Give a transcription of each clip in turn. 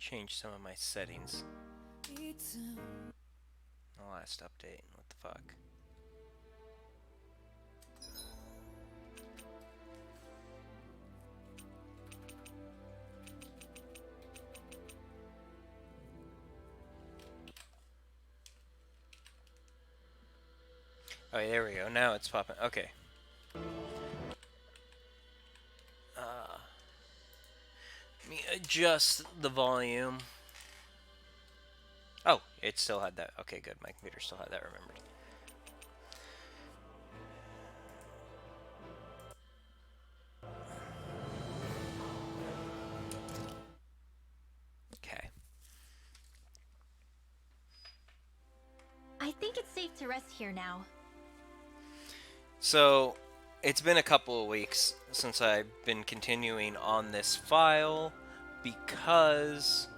change some of my settings. The last update. What the fuck? Oh, there we go. Now it's popping. Okay. Let me adjust the volume. Oh, it still had that. Okay, good. My computer still had that remembered. Okay. I think it's safe to rest here now. So, it's been a couple of weeks since I've been continuing on this file because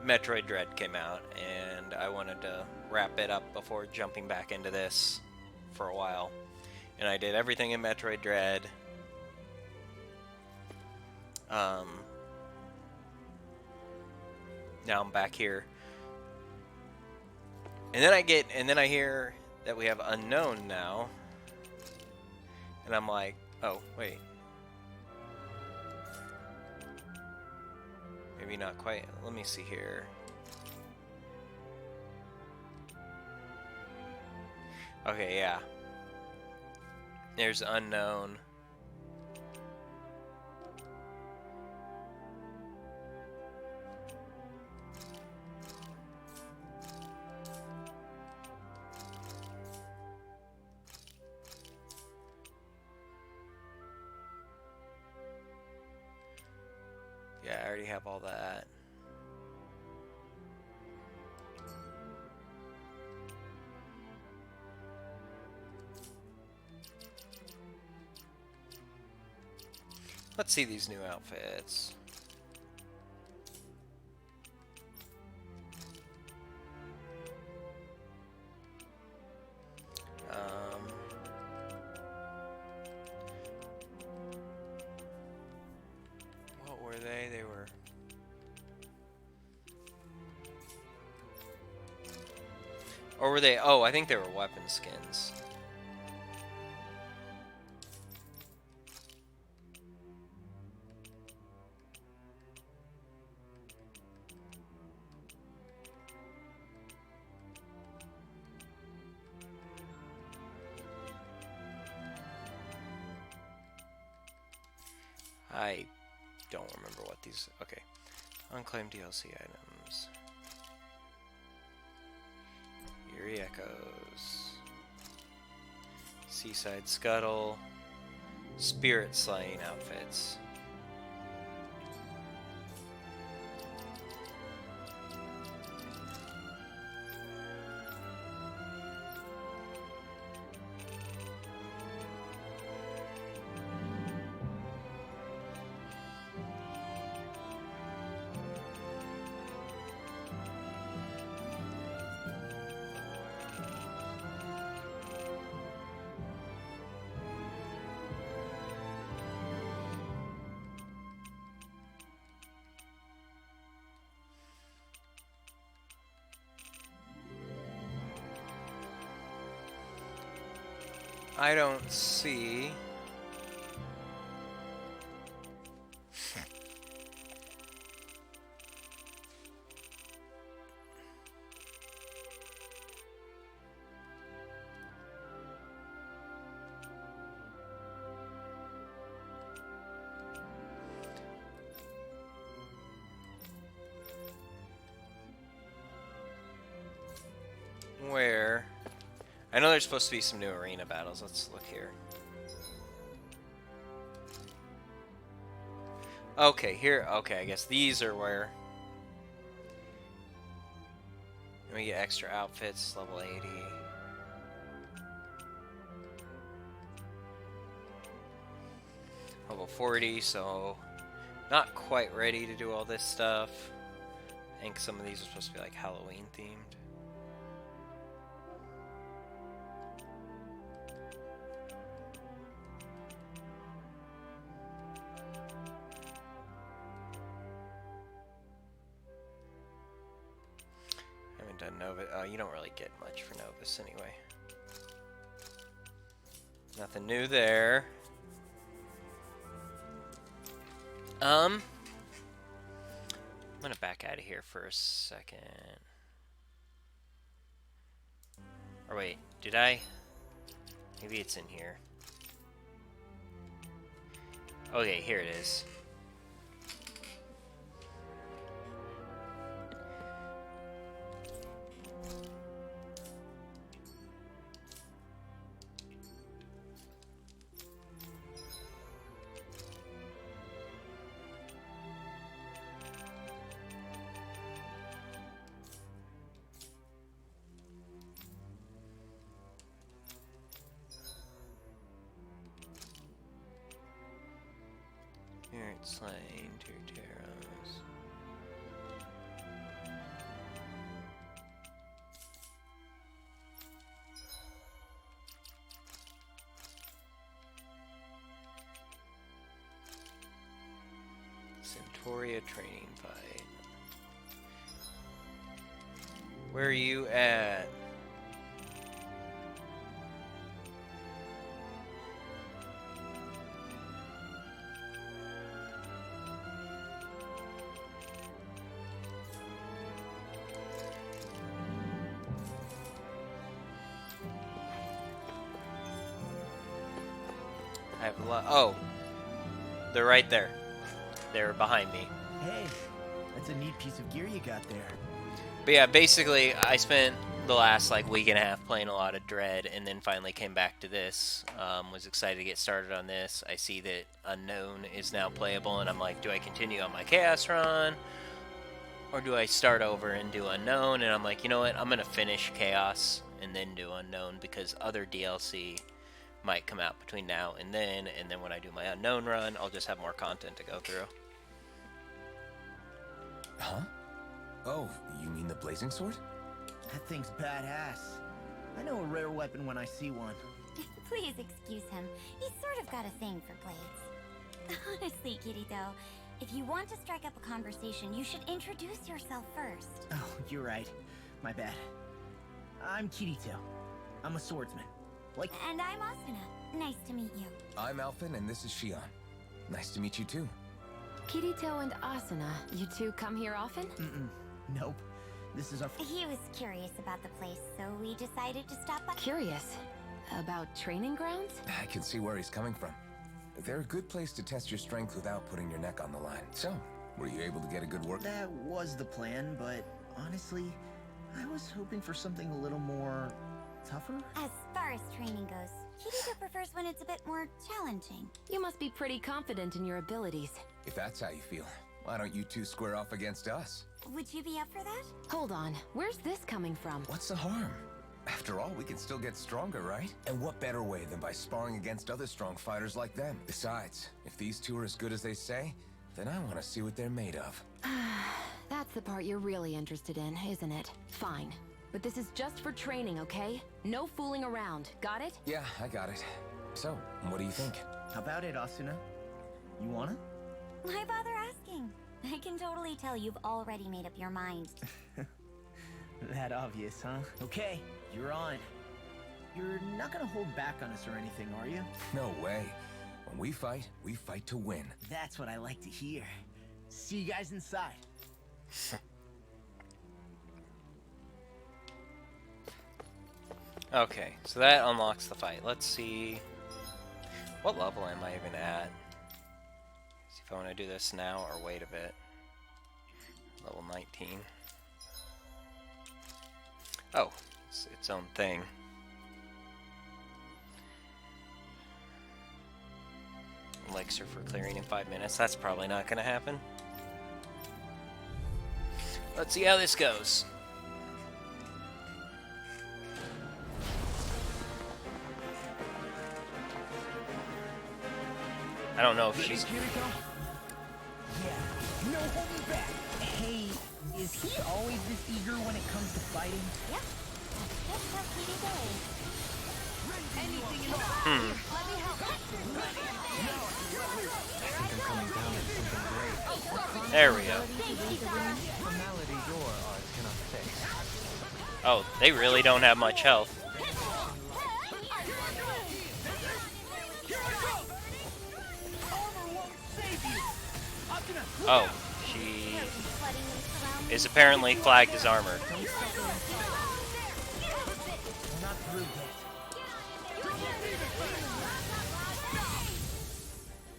Metroid Dread came out, and I wanted to wrap it up before jumping back into this for a while. And I did everything in Metroid Dread. Now I'm back here. And then I hear that we have Unknown now. And I'm like, oh, wait. Maybe not quite. Let me see here. Okay, yeah. There's Unknown. Yeah, I already have all that. Let's see these new outfits. What were they? They were... Or were they... Oh, I think they were weapon skins. I don't remember what these... Okay. Unclaimed DLC items. Eerie Echoes. Seaside Scuttle. Spirit Slaying outfits. I don't see... Where? I know there's supposed to be some new arena battles. Let's look here. Okay, here. Okay, I guess these are where... We get extra outfits, level 80. Level 40, so... Not quite ready to do all this stuff. I think some of these are supposed to be like Halloween themed. Nova. Oh, you don't really get much for Novus anyway. Nothing new there. I'm gonna back out of here for a second. Or wait, did I? Maybe it's in here. Okay, here it is. Spirit slain, Turteros. Centauria training fight. Where are you at? I have a lot. Oh, they're right there. They're behind me. Hey, that's a neat piece of gear you got there. But yeah, basically, I spent the last like week and a half playing a lot of Dread, and then finally came back to this. Was excited to get started on this. I see that Unknown is now playable, and I'm like, do I continue on my Chaos run, or do I start over and do Unknown? And I'm like, you know what? I'm gonna finish Chaos and then do Unknown, because other DLC might come out between now and then when I do my Unknown run, I'll just have more content to go through. Huh? Oh, you mean the blazing sword? That thing's badass. I know a rare weapon when I see one. Please excuse him. He's sort of got a thing for blades. Honestly, Kirito, if you want to strike up a conversation, you should introduce yourself first. Oh, you're right. My bad. I'm Kirito. I'm a swordsman. Like... And I'm Asuna. Nice to meet you. I'm Alphen, and this is Shion. Nice to meet you too. Kirito and Asuna, you two come here often? Nope. This is our... He was curious about the place, so we decided to stop by. Curious. About training grounds? I can see where he's coming from. They're a good place to test your strength without putting your neck on the line. So, were you able to get a good work? That was the plan, but honestly, I was hoping for something a little more... tougher? As far as training goes, Kirito prefers when it's a bit more challenging. You must be pretty confident in your abilities. If that's how you feel, why don't you two square off against us? Would you be up for that? Hold on, where's this coming from? What's the harm? After all, we can still get stronger, right? And what better way than by sparring against other strong fighters like them? Besides, if these two are as good as they say, then I want to see what they're made of. That's the part you're really interested in, isn't it? Fine. But this is just for training, okay? No fooling around. Got it? Yeah, I got it. So, what do you think? How about it, Asuna? You wanna? Why bother asking? I can totally tell you've already made up your mind. That obvious, huh? Okay, you're on. You're not gonna hold back on us or anything, are you? No way. When we fight to win. That's what I like to hear. See you guys inside. Okay, so that unlocks the fight. Let's see. What level am I even at? See if I want to do this now or wait a bit. Level 19. Oh, it's its own thing. Elixir for clearing in 5 minutes. That's probably not going to happen. Let's see how this goes. I don't know if she's... Yeah, no holding back. Hey, is he always this eager when it comes to fighting? Yep. That's how Kirito is. Anything at all. Let me help. I'm coming down at something great. There we go. Formality your art cannot fix. Oh, they really don't have much health. Oh, she is apparently flagged as armored.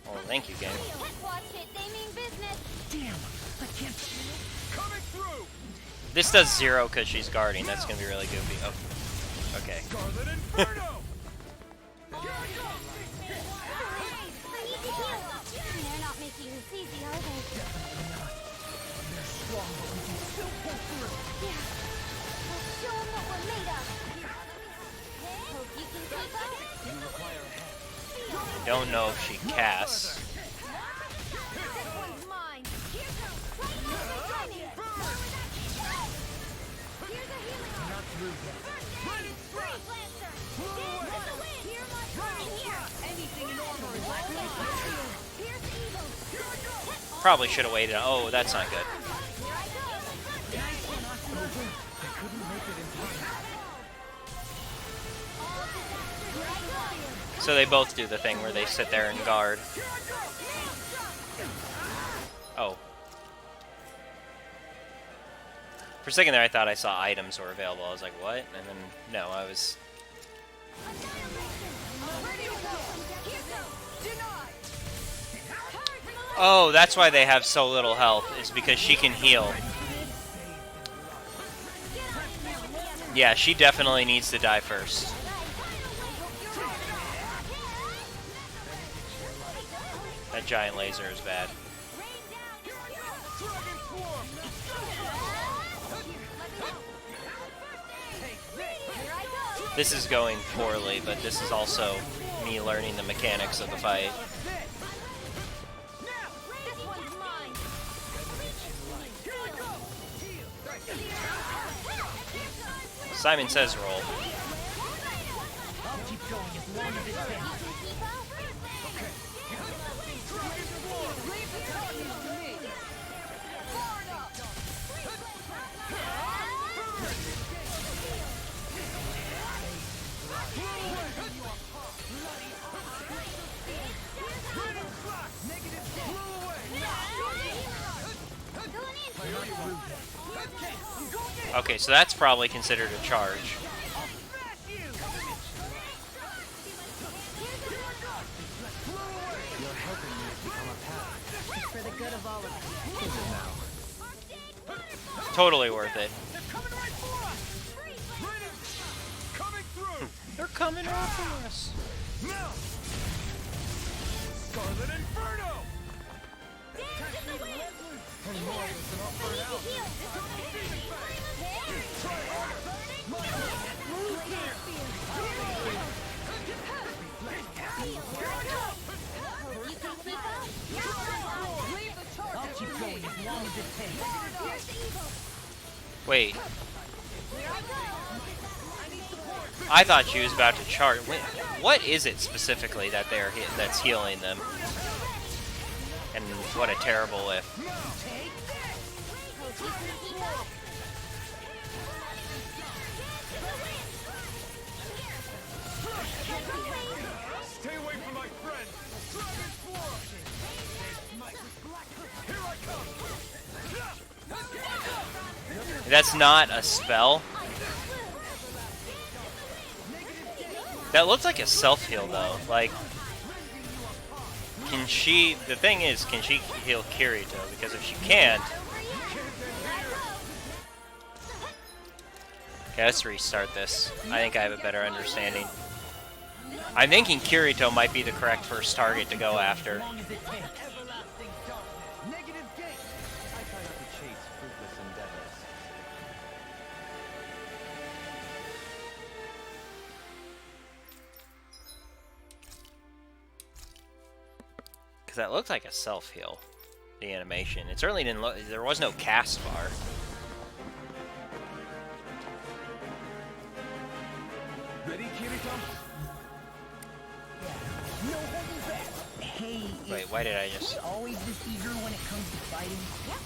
Oh, thank you, game. This does 0 because she's guarding. That's gonna be really goofy. Oh, okay. I don't know if she casts. Probably should have waited. Oh, that's not good. So they both do the thing where they sit there and guard. Oh. For a second there I thought I saw items were available. I was like, what? And then, no, I was... Oh, that's why they have so little health, is because she can heal. Yeah, she definitely needs to die first. That giant laser is bad. This is going poorly, but this is also me learning the mechanics of the fight. Simon says roll. Okay, so that's probably considered a charge. Totally worth it. They're coming after us. Scarlet Inferno! Wait. I thought she was about to charge. Wait, what is it specifically that that's healing them? And what a terrible whiff. Stay away from my friend! Here I come! That's not a spell. That looks like a self-heal though. Like, can she... The thing is, can she heal Kirito? Because if she can't... Okay, let's restart this. I think I have a better understanding. I'm thinking Kirito might be the correct first target to go after. Because that looked like a self-heal, the animation. It certainly didn't look... There was no cast bar. Ready, Kirito? No holding back. Hey, Wait, why did I just... always this eager when it comes to fighting? Yep.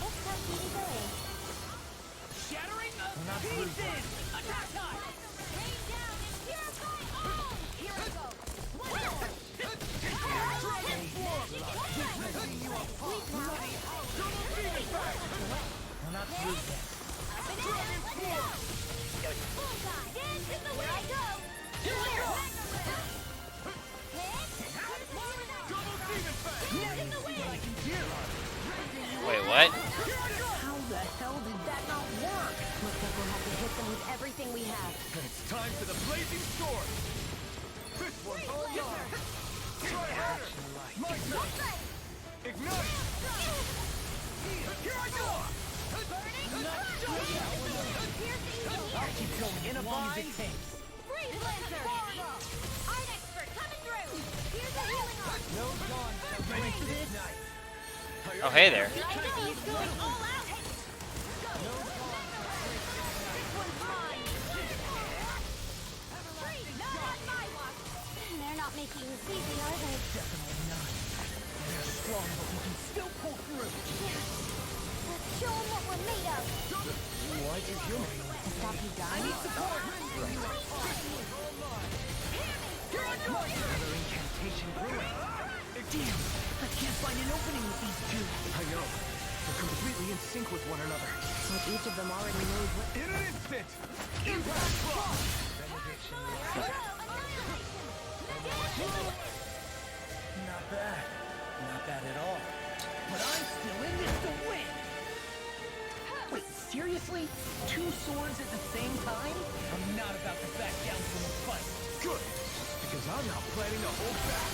That's how Kirito is. shattering of Not through pieces! Attack time! Rain down and purify all! Here we go! We're not through yet. Bullseye! Dance in the way I go! Here! Double demon fang! Net in the way! Wait, what? How the hell did that not work? Looks like we'll have to hit them with everything we have. Then it's time for the blazing sword! This one's all yours! Try harder! My turn! Ignite! Here I go! I'll keep going in a long as it takes. Freeze Lancer! Art expert coming through! Here's a healing arm! No dawn. Ready for this? Oh, hey there. The enemy is going all out! This one's mine! Freeze! Not on my watch! They're not making this easy, are they? Definitely not. They're strong, but we can still pull through. Let's show them what we're made of! Why'd you heal me? To stop you dying? Another incantation brewing. Damn, I can't find an opening with these two. I know. They're completely in sync with one another. Like each of them already knows what... In an instant! Impact block! Not bad. Not bad at all. But I'm still in this to win. Wait, seriously? 2 swords at the same time? I'm not about to back down from a fight. Good! Because I'm not planning to hold back!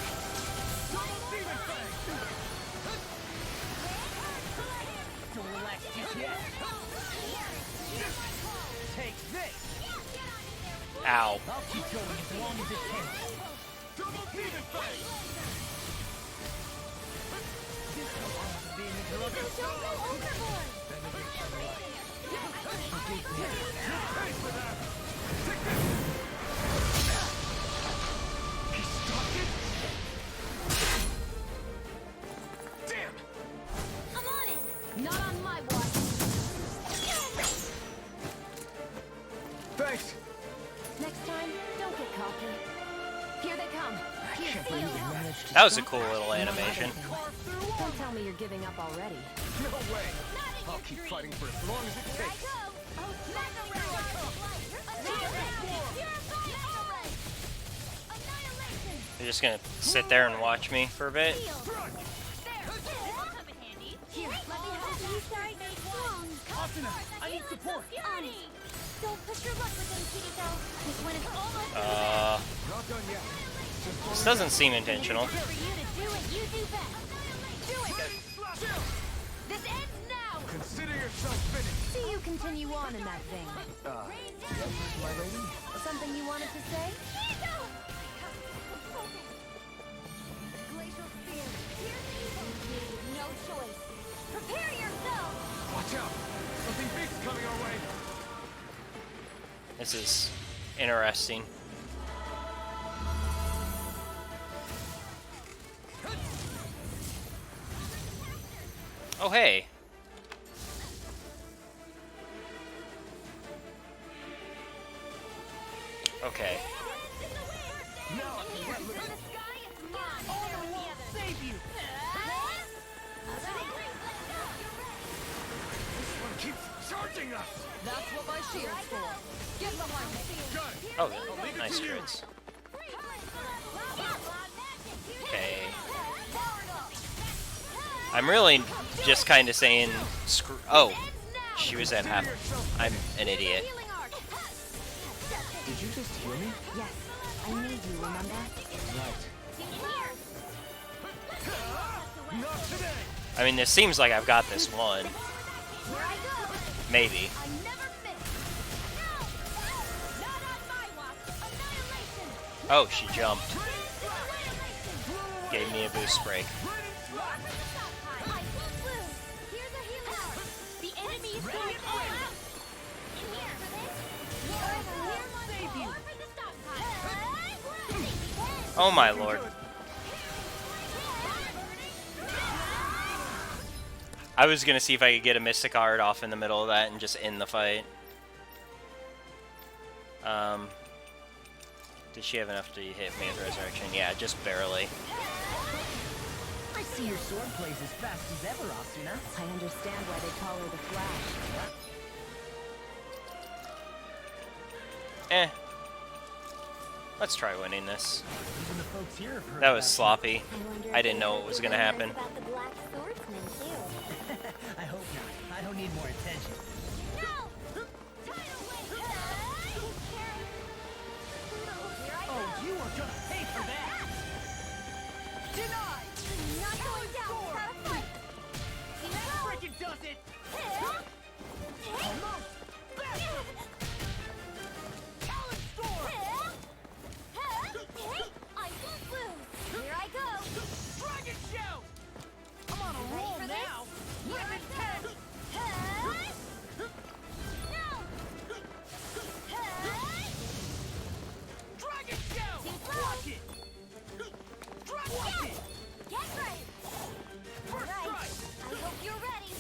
Double demon fang! Don't relax just yet. Take this. Ow. I'll keep going as long as it takes. Double demon fang! This one wants to be an interrupted. Don't go overboard! Pay for that! Take this! He stopped it? Damn! I'm on it! Not on my watch. Thanks! Next time, don't get cocky. Here they come. Here, Can't believe we managed to That was a stop cool little animation. Don't tell me you're giving up already. No way! I'll keep fighting for as long as it Here I takes! go! Annihilation! You're just gonna sit there and watch me for a bit? Here, let me help you guys strong. Asuna, I need support. On it. Don't push your luck with them, Kirito. This one is almost Not done yet. This doesn't seem intentional. for you to do what you do best. Do it! This ends now! Consider yourself finished! See you continue on in that thing. My lady? Something you wanted to say? Glacial Spear. No choice. Prepare yourself! Watch out! Something big's coming our way! This is interesting. Oh, hey. Okay. Now I can let loose! Honor will save you. This one keeps charging us! That's what my shield's for. Get behind me. Got it! Oh, nice straights. Okay. I'm really just kind of saying screw. Oh, she was at half. I'm an idiot. Did you just hear me? Yes, I need you, remember? Not today! I mean, this seems like I've got this one. Maybe. Oh, she jumped. Gave me a boost break. Oh my lord. I was gonna see if I could get a Mystic Art off in the middle of that and just end the fight. Did she have enough to hit me with Resurrection? Yeah, just barely. I see your sword plays as fast as ever, Asuna. I understand why they call her the Flash. Eh. Let's try winning this. Even the folks here have heard That was about sloppy. wonder I if didn't they know heard what was the gonna rumors happen. about the Black Swordsman, too. you. I hope not. I don't need more attention. Oh, you are gonna pay for that! Denied! Not going down without a fight. That frickin' does it! Almost! Talon Storm! I won't lose. Here I go. Dragon Shout! I'm on a Ready roll for now! this? Rip it tense! Dragon Shout! Watch it! Watch it! Get ready. All First right. strike! I hope you're ready.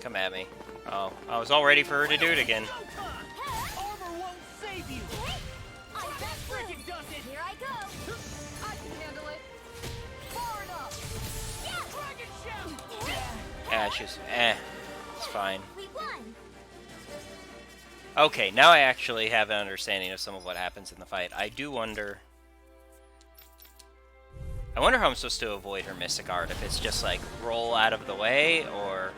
Come at me. Oh, I was all ready for her to do it again. Showtime! Armor won't save you! I That bet frickin' does it! Here I go. I can handle it! Far enough! Yeah. Dragon Shout! Ashes. Eh. It's fine. We won. Okay, now I actually have an understanding of some of what happens in the fight. I do wonder... I wonder how I'm supposed to avoid her Mystic Art. If it's just like, roll out of the way, or...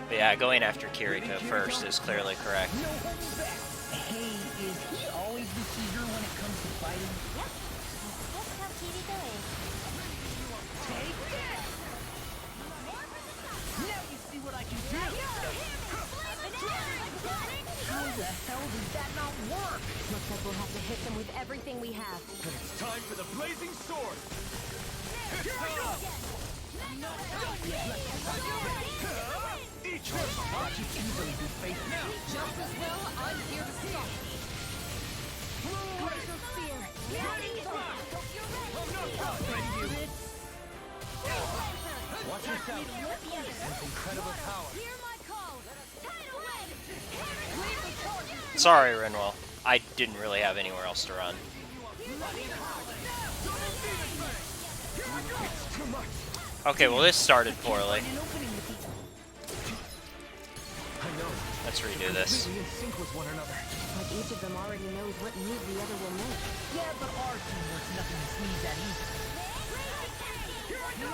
But yeah, going after Kirito first is clearly correct. No holding back! Hey, is he always this eager when it comes to fighting? Yep. That's how Kirito is. Take this! Now you see what I can do! How the hell does that not work? Looks like we'll have to hit them with everything we have. It's time for the blazing sword. Here I go! Each hit. I can easily be faced now! Just as well, I'm here to stop. Glacial Spear! I'm not done. Ready for this? Watch yourself. With incredible power. Hear my call. Tidal wave. Sorry, Renwell. I didn't really have anywhere else to run. It's too much. Okay, well this started poorly. An opening with the... I know. Let's redo this. Completely in sync with one another. Like each of them already knows what move the other will make. Yeah, but our teamwork's nothing to sneeze at either. Here I go.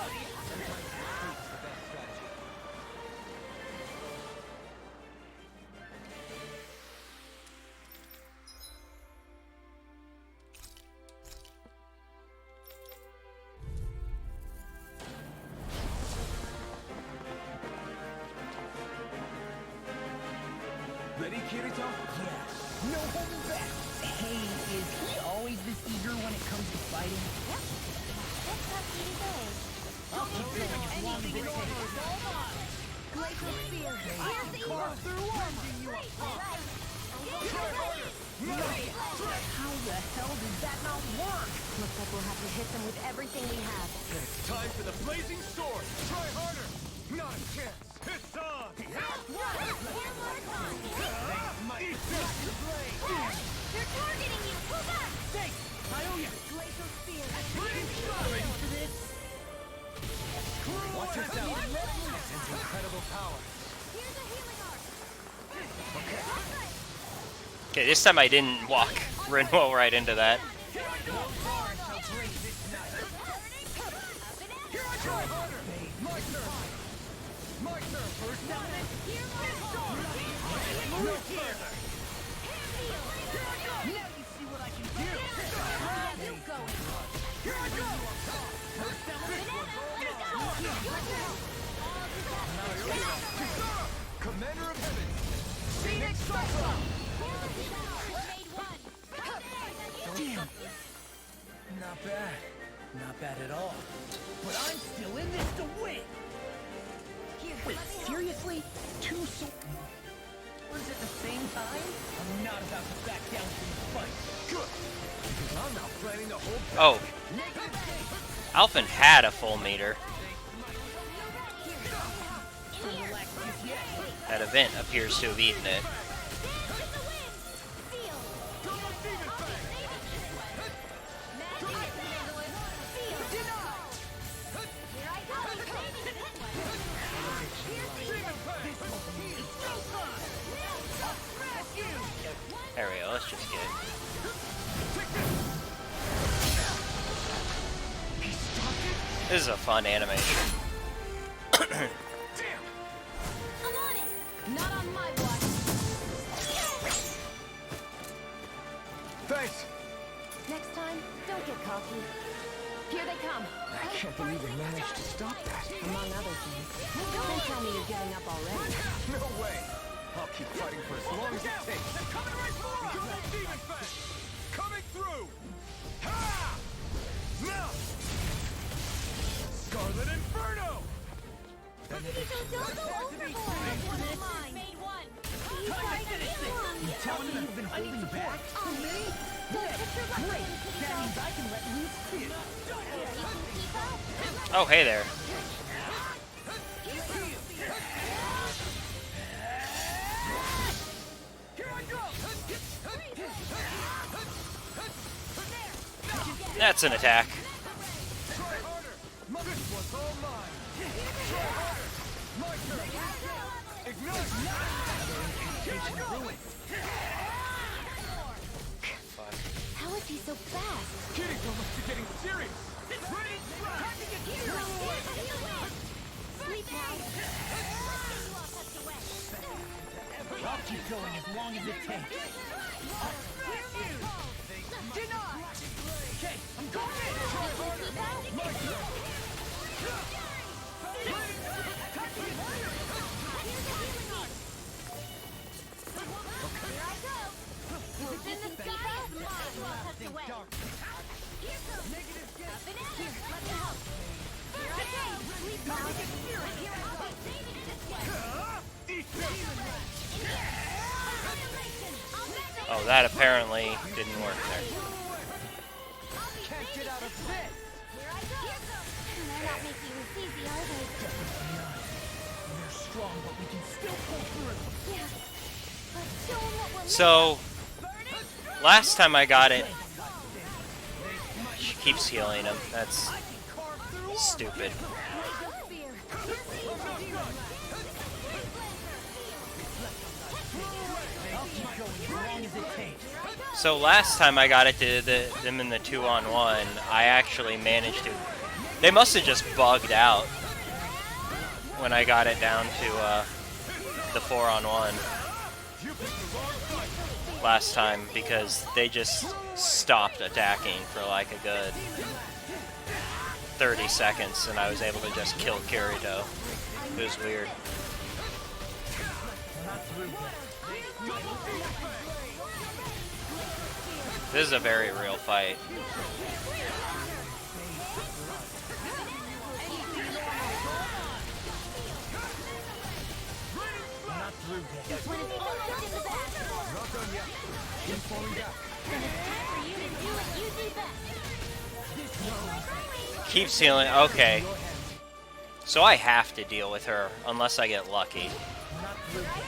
Ready, Kirito? Yes. No holding back. Hey, is he always this eager when it comes to fighting? Yep. That's how Kirito is. I'll keep going as long as it takes. Glacial Spear. Here's the Carve through armor. How the hell did that not work? Looks like we'll have to hit them with everything we have. It's time for the blazing sword. Try harder. Not a chance. It's on. Eat this. They're targeting you. Pull back. Thanks. I owe you. Glacial Spear. Ready for this? Watch yourself. It's incredible power. Here's a healing art. Okay, this time I didn't walk Renwell right into that. My turn. My turn. First element. No further. Now you see what I can do. Here I go. First Kisara, Commander of Heaven. Phoenix Striker. Damn. Not bad. Not bad at all. But I'm still in this to win. Wait, seriously? Two swords at the same time? I'm not about to back down from the fight. Good. Because I'm now planning the whole Oh, Alphen had a full meter. That event appears to have eaten it. There we go, let's just get it. This is a fun animation. Not on my watch. Thanks. Next time, don't get cocky. Here they come. I can't believe they managed to stop that. Among other things. Don't tell me you're giving up already. No way. I'll keep fighting for as long as it takes. They're coming right for us. Demon Fang. Coming through. Ha! Now. Scarlet Inferno. Don't go overboard. Made one. You telling me you've been holding back from me? Great. That means I can let loose too. Oh, hey there. That's an attack. Try harder. This one's all mine. Try harder. My turn. Ignite. Here I go. How is he so fast? Kirito must be getting serious. Ready? Sleep now. I'll keep going as long as it takes. Okay, I'm going in. Oh, that apparently didn't work there. Can't get out of this. They're not making this easy, are they? We're strong, but we can still pull through. Yeah. Let's show 'em what we're So, last time I got it, she keeps healing him. That's stupid. I'll keep going as long as it takes. So last time I got it to them in the 2-on-1, I actually managed to... They must have just bugged out when I got it down to the 4-on-1 last time, because they just stopped attacking for like a good 30 seconds and I was able to just kill Kirito. It was weird. This is a very real fight. Not through yet. When it's all in the back. Not done yet. Keep falling back. Then it's time for you to do what you do best. Keeps healing. Okay. So I have to deal with her unless I get lucky. Not through yet.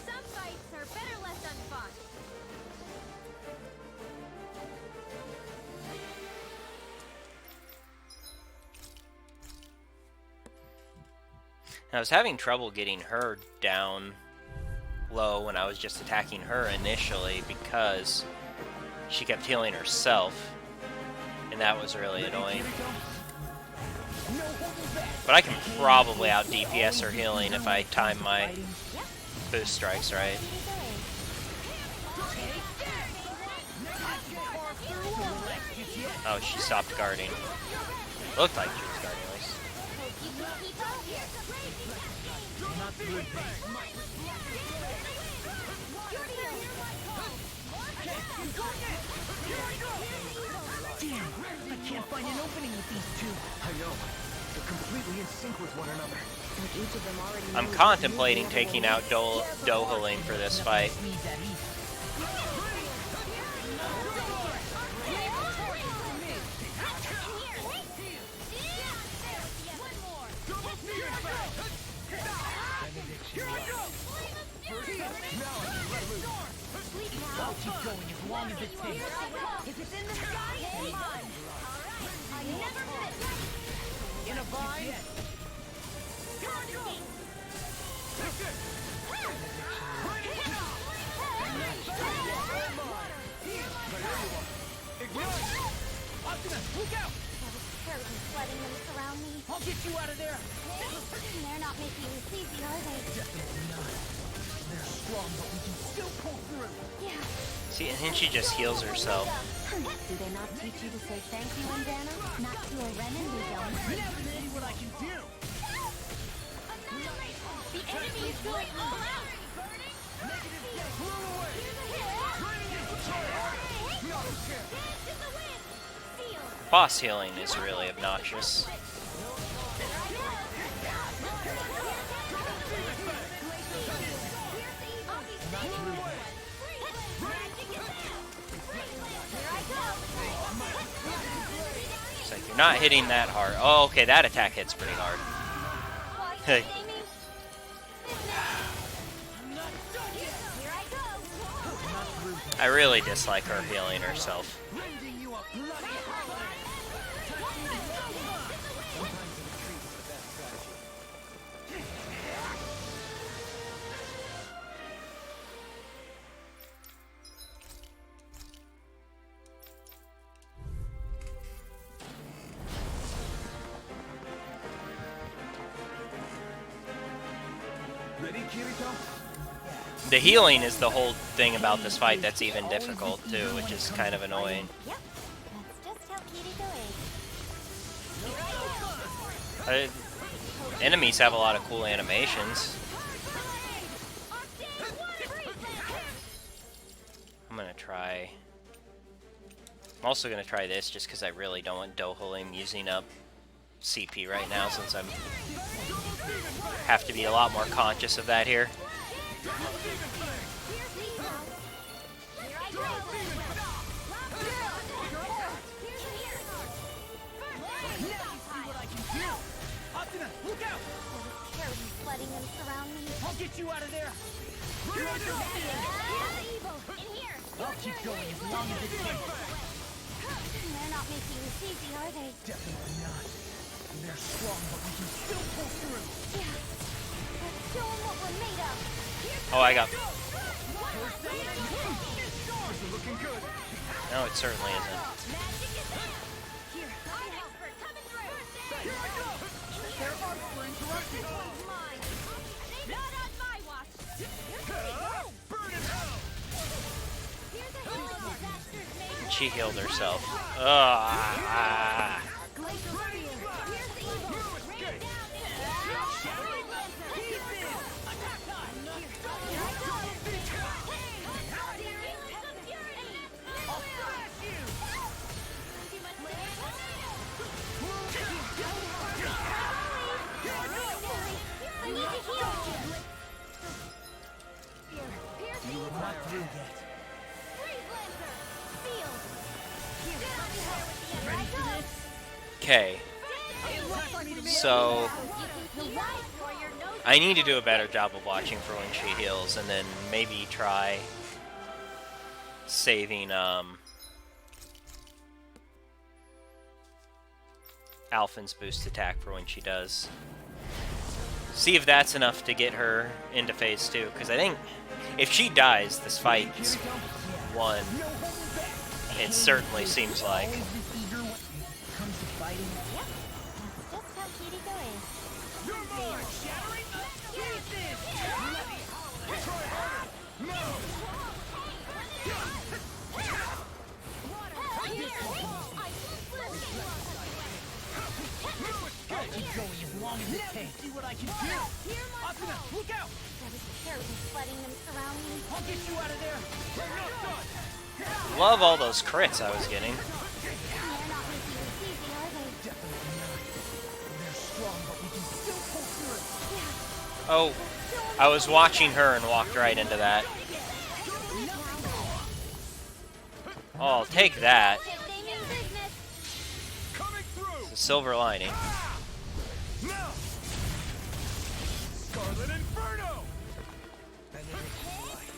Some fights are better left unfought. I was having trouble getting her down low when I was just attacking her initially because she kept healing herself, and that was really annoying. But I can probably out DPS her healing if I time my boost strikes right. Oh, she stopped guarding. Looked like she was guarding at least. Not through yet. Damn, I can't find an opening with these two. I know. They're completely in sync with one another. Like each of them already I'm knows contemplating the taking out Dohaling for this fight. Sneeze at ease. Here I go! I'll keep going as long as it takes. If it's in the sky, it's mine. Alright, I never miss. In a vine. Look out! That was terribly flooding them surround me. I'll get you out of there. They're not making this easy, are they? Definitely not. They're strong, but we can still pull through. Yeah. See, I think she just heals herself. Do they not teach you to say thank you, Indiana? Not to a Renan, we don't. Never see what I can do. The enemy is going all out. Boss healing is really obnoxious. It's like you're not hitting that hard. Oh, okay, that attack hits pretty hard. Hey. I really dislike her healing herself. Ready, Kirito? The healing is the whole thing about this fight that's even difficult too, which is kind of annoying. Yep. That's just how Kirito is. Enemies have a lot of cool animations. I'm also gonna try this just because I really don't want Dohalim using up CP right now, since I'm have to be a lot more conscious of that here. Look out! Terribly flooding them surround me. I'll get you out of there. Here's the evil. In here. I'll keep going as long as it takes. They're not making this easy, are they? Definitely not. They're strong, but we can still pull through. Yeah. Let's show them what we're made of. Oh, I got. This is looking good. No, it certainly isn't. Magic is there. Here, I'm expert coming through. Here I go! There are for interrupting. This one's mine. Not on my watch. Burn in hell! Here's a healing disaster's made. She healed herself. Ugh. Glacial spear. Here's the evil. Rain down. Shattering laser. Attack time. Here I go. I'll slash you! I need to heal. Here's the evil. Not through yet. Freeze laser. Sealed. Here, I'll be there with the end. Here I go. Okay, so I need to do a better job of watching for when she heals, and then maybe try saving Alphen's boost attack for when she does. See if that's enough to get her into phase 2, because I think if she dies, this fight's won. It certainly seems like. Always this eager when it comes to fighting. That's just how Kirito is. You're mine! Shattering pieces! Try harder! No! I'll keep going as long as it takes. See what I can do. Asuna, look out! That was terribly flooding them surround me. I'll get you out of there. We're not done! Love all those crits I was getting. They're not making this easy, are they? Definitely not. They're strong, but we can still pull through. Oh, I was watching her and walked right into that. Oh, I'll take that. They mean business. Coming through! It's a silver lining. Now! Scarlet Inferno! And it is light.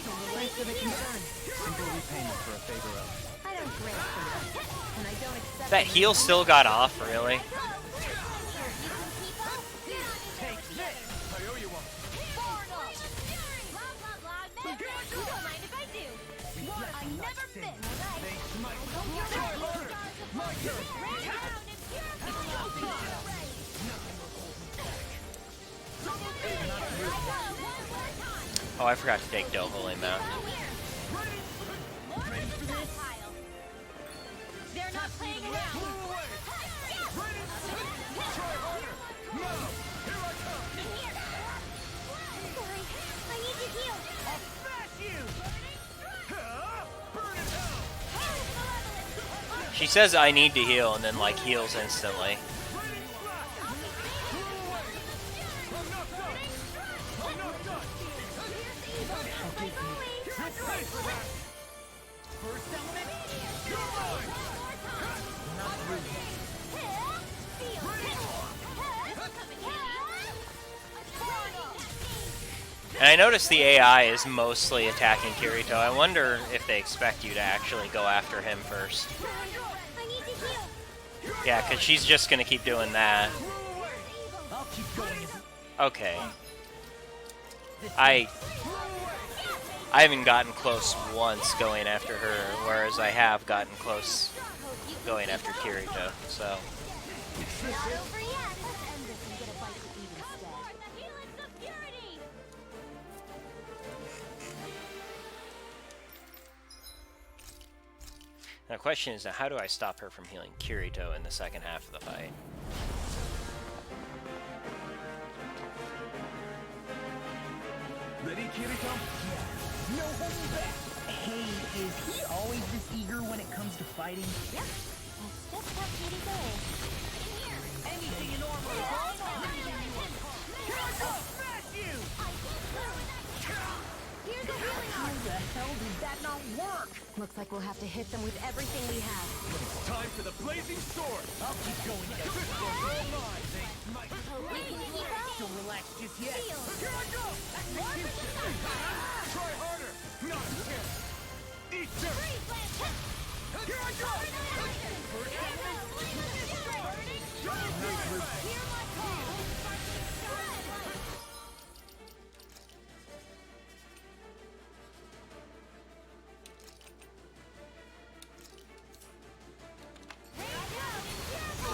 So the length of the concern. Simple repayment for a favor of. I don't grant favors, and I don't accept. That heal still got off, really? Take this! I owe you one. I never miss. They smite. My turn! Oh, I forgot to take Doe Holy Mount. They're not playing around. Move away! Ready? Try harder! Now! Here I come! Sorry, I need to heal. I'll smash you! Burn in hell! She says I need to heal and then like heals instantly. Ready? Blast! Move away! I'm not done! I'm not done! First element. You're mine! Not really. And I noticed the AI is mostly attacking Kirito. I wonder if they expect you to actually go after him first. I need to heal. Yeah, because she's just going to keep doing that. I'll keep going. Okay. I haven't gotten close once going after her, whereas I have gotten close going after Kirito, so... Not over yet. End this and get a bite to eat instead. The helix of purity. Now the question is, how do I stop her from healing Kirito in the second half of the fight? Ready, Kirito? Yeah. No holding back. Hey, is he always this eager when it comes to fighting? Yep. That's just how Kirito is. Anything in armor is all mine. Kirito, smash you! Here's a healing How the hell did that not work? Looks like we'll have to hit them with everything we have. It's time for the blazing sword! I'll keep going. This one's all mine! They might... We can keep up. Don't relax just yet. Here I go! Try harder! Not a chance! Eat this! Here I go!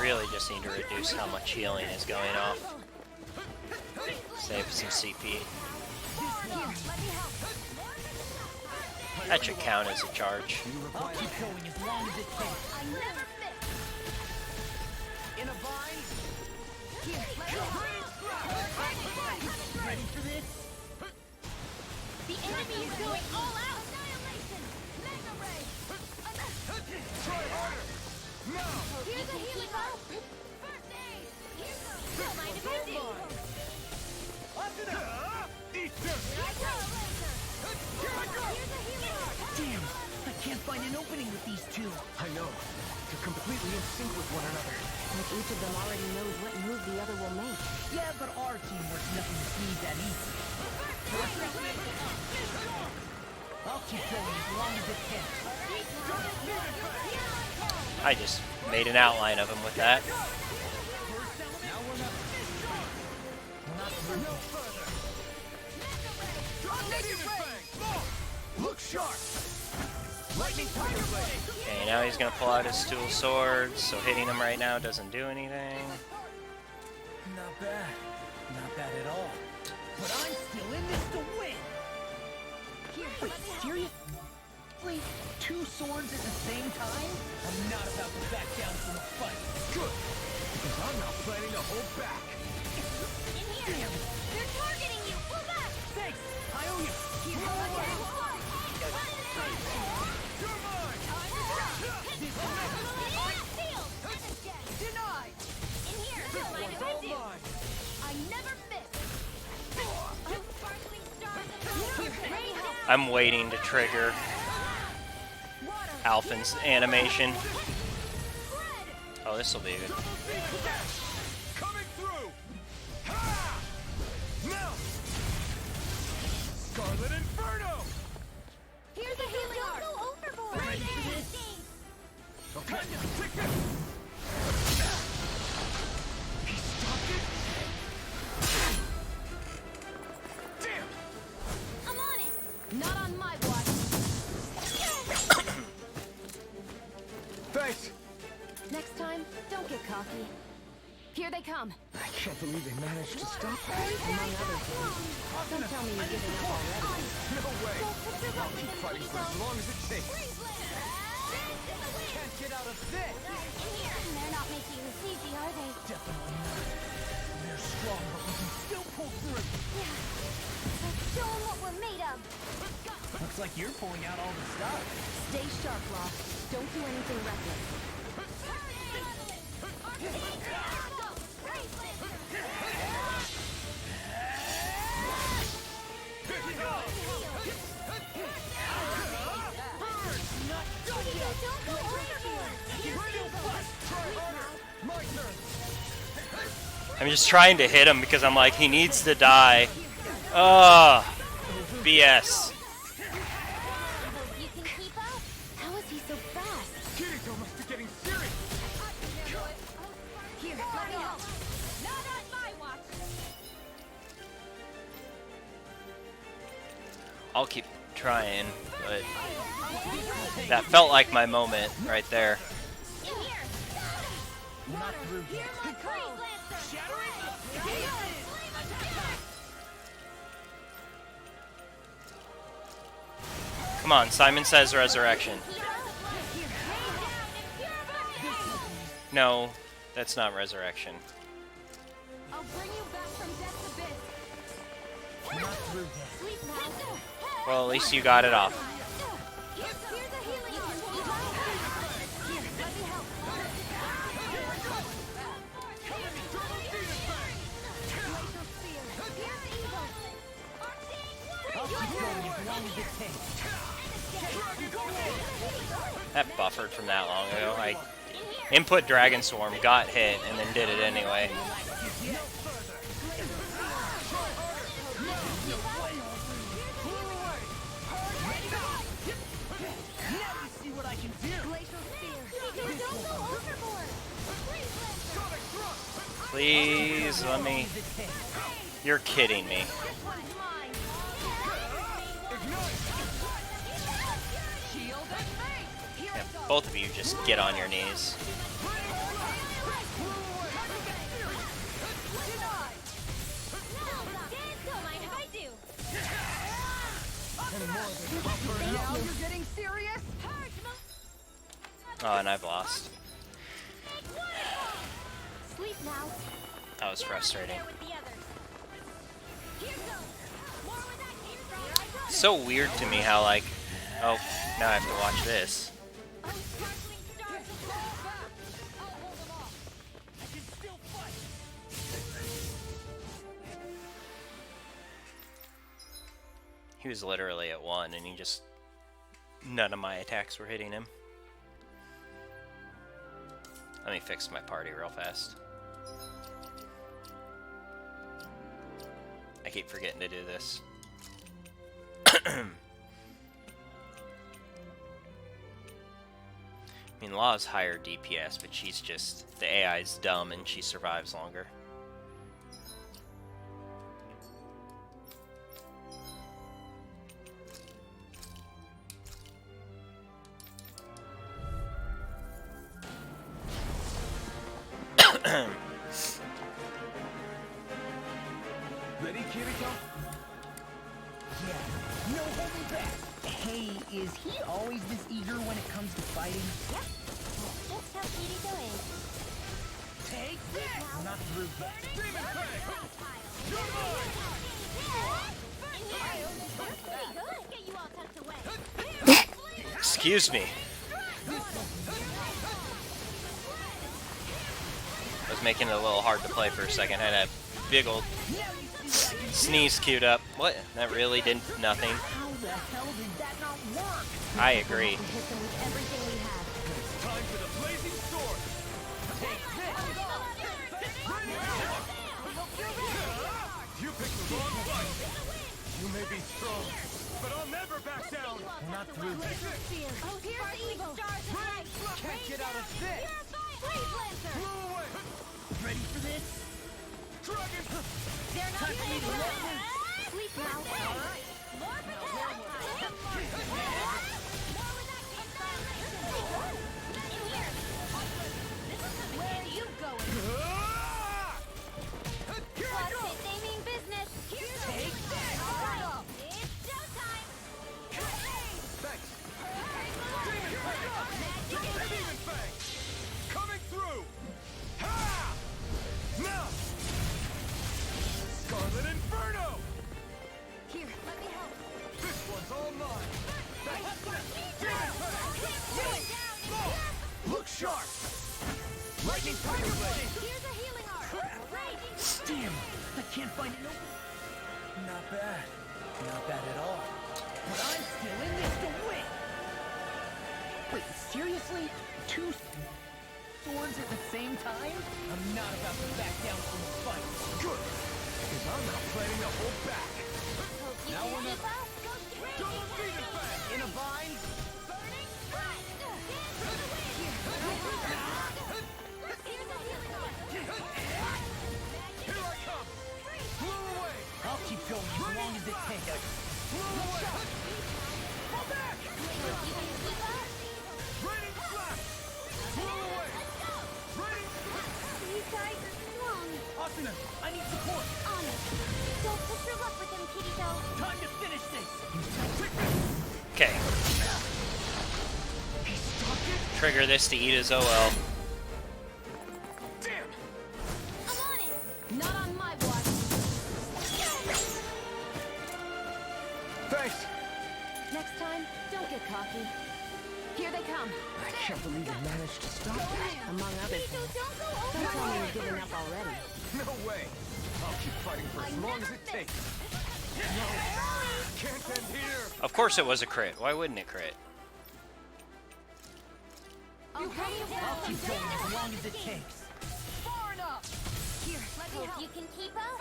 Really just need to reduce how much healing is going off. Save some CP. That should count as a charge. I'll keep going as long as it takes. I never miss. In a bind. Ready for this? The enemy is going all out. Annihilation. Mega ray. Try harder! Now! Here's a healing bolt. First aid. Here goes. Don't mind if I do. Onto that! Eat this! Here I go. Here I go! Here's a healing bolt. Damn, I can't find an opening with these two. I know. They're completely in sync with one another. Like each of them already knows what move the other will make. Yeah, but our teamwork's nothing to sneeze at easy. I'll keep going as long as it takes. I just made an outline of him with that. Now we're not through. No further! Demon Fang! Look sharp! Lightning Tiger Blade! Okay, now he's gonna pull out his dual swords, so hitting him right now doesn't do anything. Not bad. Not bad at all. But I'm still in this to win! Wait, seriously? Two swords at the same time? I'm not about to back down from a fight. Good! Because I'm not planning to hold back! In here. They're targeting you. Pull back. Thanks! I owe you! You're mine! Denied. In here. Don't mind if I All do. mine! I never miss. Two sparkling stars. I'm waiting to trigger Alphen's animation. Oh, this will be good. Coming through! Ha! Now! Scarlet Inferno! Here's a healing arc. Don't go overboard. Ready for this? Okay, take this! He stopped it? Damn! I'm on it. Not on my watch. Thanks! Next time, don't get cocky. Here they come. I can't believe they managed to stop that. Among other things. Don't tell me you're giving up already. No way! I'll keep fighting for as long as it takes. Can't get out of this! They're not making this easy, are they? Definitely not. They're strong, but we can still pull through. Yeah. Let's show them what we're made of. Looks like you're pulling out all the stuff. Stay sharp, Lost. Don't do anything reckless. Don't go overboard. My turn! I'm just trying to hit him because I'm like, he needs to die. Ugh. BS. You can keep up. How is he so fast? Kirito must be getting serious! Here, let me help. Not on my watch. I'll keep trying, but that felt like my moment right there. In here. Not through yet. Here's my crow. Come on, Simon Says resurrection. No, that's not resurrection. I'll bring you back from death's abyss. Not through yet. Sleep now. Well, at least you got it off. Here's a healing arc. Here, let me help. I'll keep going as long as it takes. That buffered from that long ago. I input Dragon Swarm, got hit, and then did it anyway. See what I can do. Don't go overboard. Please let me. You're kidding me. Yeah, both of you just get on your knees. Now you're getting serious? Oh, and I've lost. Sleep now. That was frustrating. It's so weird to me how, like, oh, now I have to watch this. He was literally at 1 and he just... none of my attacks were hitting him. Let me fix my party real fast. I keep forgetting to do this. I mean, Law's higher DPS, but she's just... the AI's dumb and she survives longer. Ready, Kirito? Yeah, no holding back. Hey, is he always this eager when it comes to fighting? Yep. That's how Kirito is. Take this! Not through yet. Demon Fang! Get you all tucked away. Excuse me. I was making it a little hard to play for a second. I had a big old sneeze queued up. What? That really did nothing. How the hell did that not work? I agree. Hit them with everything we have. It's time for the blazing sword! You picked the wrong strong, but I'll never back down. We're not through. Oh, here's the evil. Can't get out of this. Blow away. Ready for this? Dragon. They're not Time for me to ready. let loose. Sleep now. All right. Where are you going? Ah! Here I go. They mean business. Take this. It's showtime. Thanks. Demon Fang. Coming through. Ha! Now. Scarlet Inferno. Here, let me help. This one's all mine. Demon Fang. Look sharp. Lightning Tiger Blade. Here's a healing art. Damn, I can't find it. Not bad. Not bad at all. But I'm still in this to win. Wait, seriously? Two swords at the same time? I'm not about to back down from a fight. Good. Because I'm not planning to hold back. Now we're not Double Demon Fang. in a bind. Here I come. Blow away. I'll keep going as long as it takes. Blow away. Fall back. Raining Flash. Blow away. Raining. These guys are strong. Asuna, I need support. Honest. Don't push your luck with them, Kirito. Time to finish this. Okay. He stopped it. Trigger this to eat his OL. Damn. I'm on it. Not on my watch. Thanks. Next time, don't get cocky. Here they come. I can't believe you managed to stop that. Among other things. Don't go Don't tell me over. you're giving up already. No way. I'll keep fighting for as long as it takes. No. Can't end here. Of course it was a crit. Why wouldn't it crit? I'll Keep going as long as it takes. Far enough. Here, let me Hope help. you can keep up.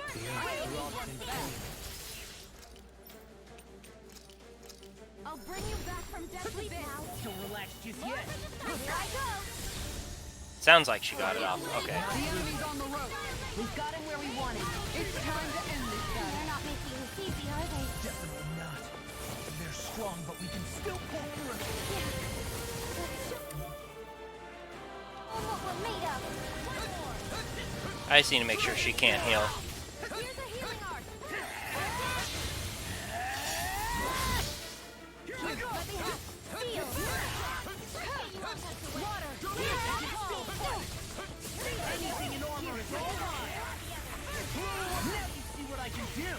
I'll bring you back from death with this. Don't relax just yet. Here I go. Sounds like she got it off. Okay. The enemy's on the road. We've got him where we want him. It's time to end this They're battle. not making this easy, are they? Definitely not. They're strong, but we can still pull through. On what we're made of. I just need to make sure she can't heal. Here's a healing art. Let me help. Seal. Water. Anything in armor is all mine. Now you see what I can do.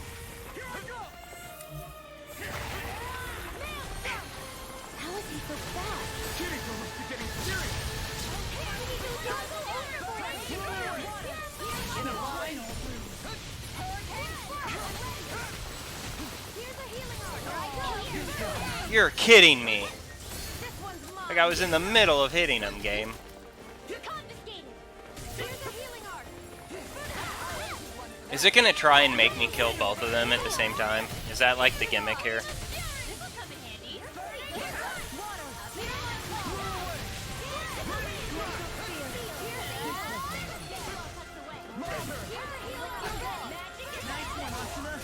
How is he so fast? Kirito must be getting serious. In a bind. Here's a healing art. You're kidding me. This one's mine. Like I was in the middle of hitting him, game. Confiscated. Here's a healing art. Is it gonna try and make me kill both of them at the same time? Is that like the gimmick here? This will come in handy.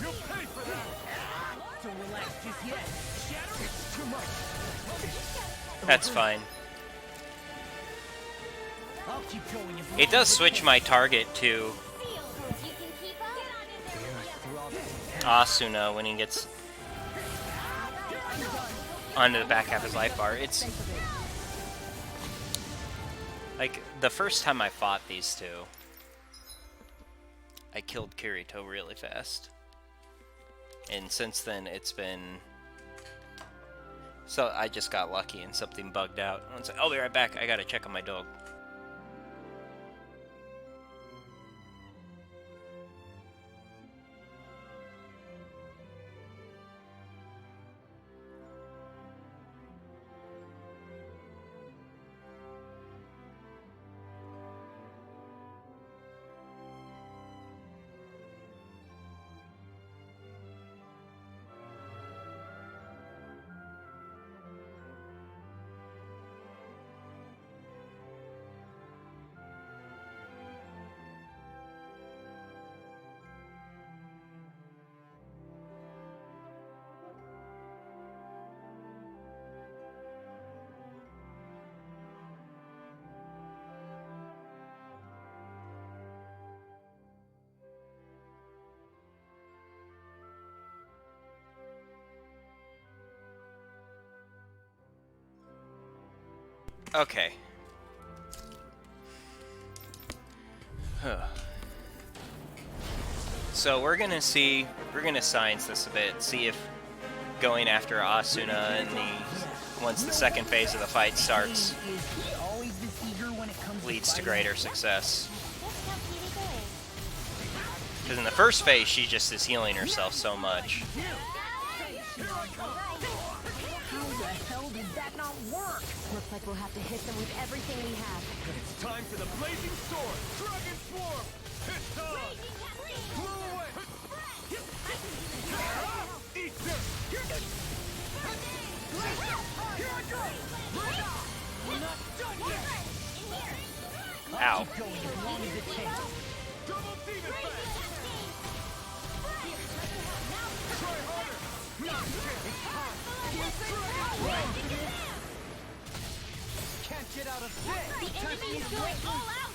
You'll pay for that. Don't relax just yet. Shatter. It's too much. That's fine. I'll keep going as long It does as switch my target to Hope you can keep up. Asuna when he gets onto the back half of his life bar. It's like the first time I fought these two, I killed Kirito really fast. And since then it's been... So I just got lucky and something bugged out. I'll be right back. I gotta check on my dog. Okay. So we're gonna science this a bit, see if going after Asuna in once the second phase of the fight starts Is he always this eager when it comes leads to fighting? greater success. Just how Kirito is. Because in the first phase, she just is healing herself so much. How the hell did that not work? Looks like we'll have to hit them with everything we have. It's time for the blazing sword! Dragon Swarm! It's on! Blow away! Eat this! Here I go! We're not done yet! Ow. Keep going as long as it takes. Double demon fang! Try harder! Not can't get out of this! The enemy is going all out!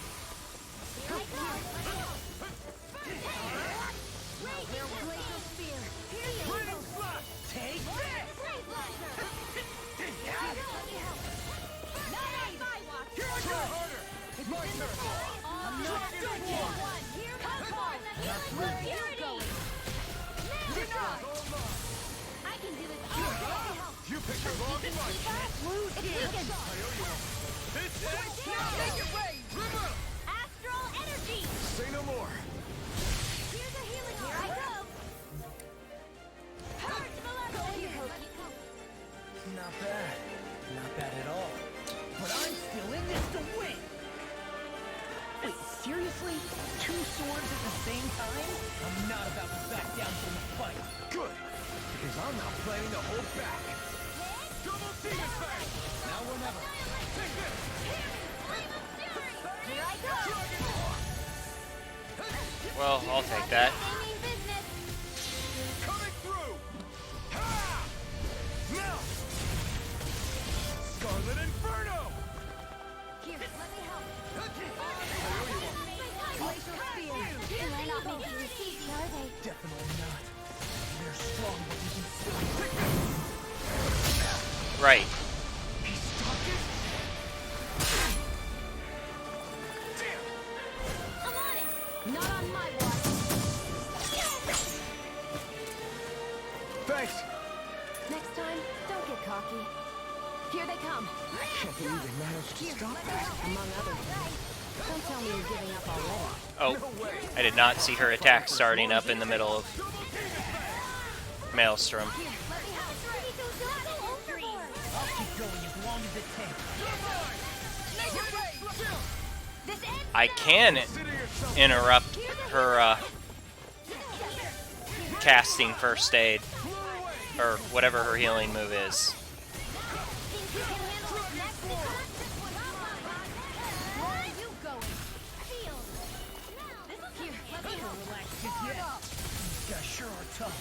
Here I go! Glacial Spear! Raining Slash! Take this! Try harder! My turn! I'm not done yet! Here comes one! Here it is! I can do this all day! You picked the wrong fight! It's weakened! This is... Make it rain! River! Astral energy! Say no more! Here's a healing Here I go! Charge velocity! Not bad. Not bad at all. But I'm still in this to win! Wait, seriously? 2 swords at the same time? I'm not about to back down from the fight. Good! Because I'm not planning to hold back! Double demon fang! Now or never. Take this! Here I go! Well, I'll take that. They mean business! Coming through! Ha! Now! Scarlet Inferno! Here, let me help. Glacial Spear! They're not making this easy, are they? Definitely not. They're strong, but we can still... Right. He stopped it? Damn! I'm on it! Not on my watch. Thanks! Next time, don't get cocky. Here they come. I can't believe they managed to stop that. Among other things. Don't tell me you're giving up already. Oh, I did not see her attack starting up in the middle of Maelstrom. Let me help. Kirito's not overboard! I'll keep going as long as it takes. This ends I can Consider yourself interrupt her casting first aid, or whatever her healing move is. Think you can handle it next time? Where are you going? Field! Here, let me help. Relax just yet. These guys sure are tough.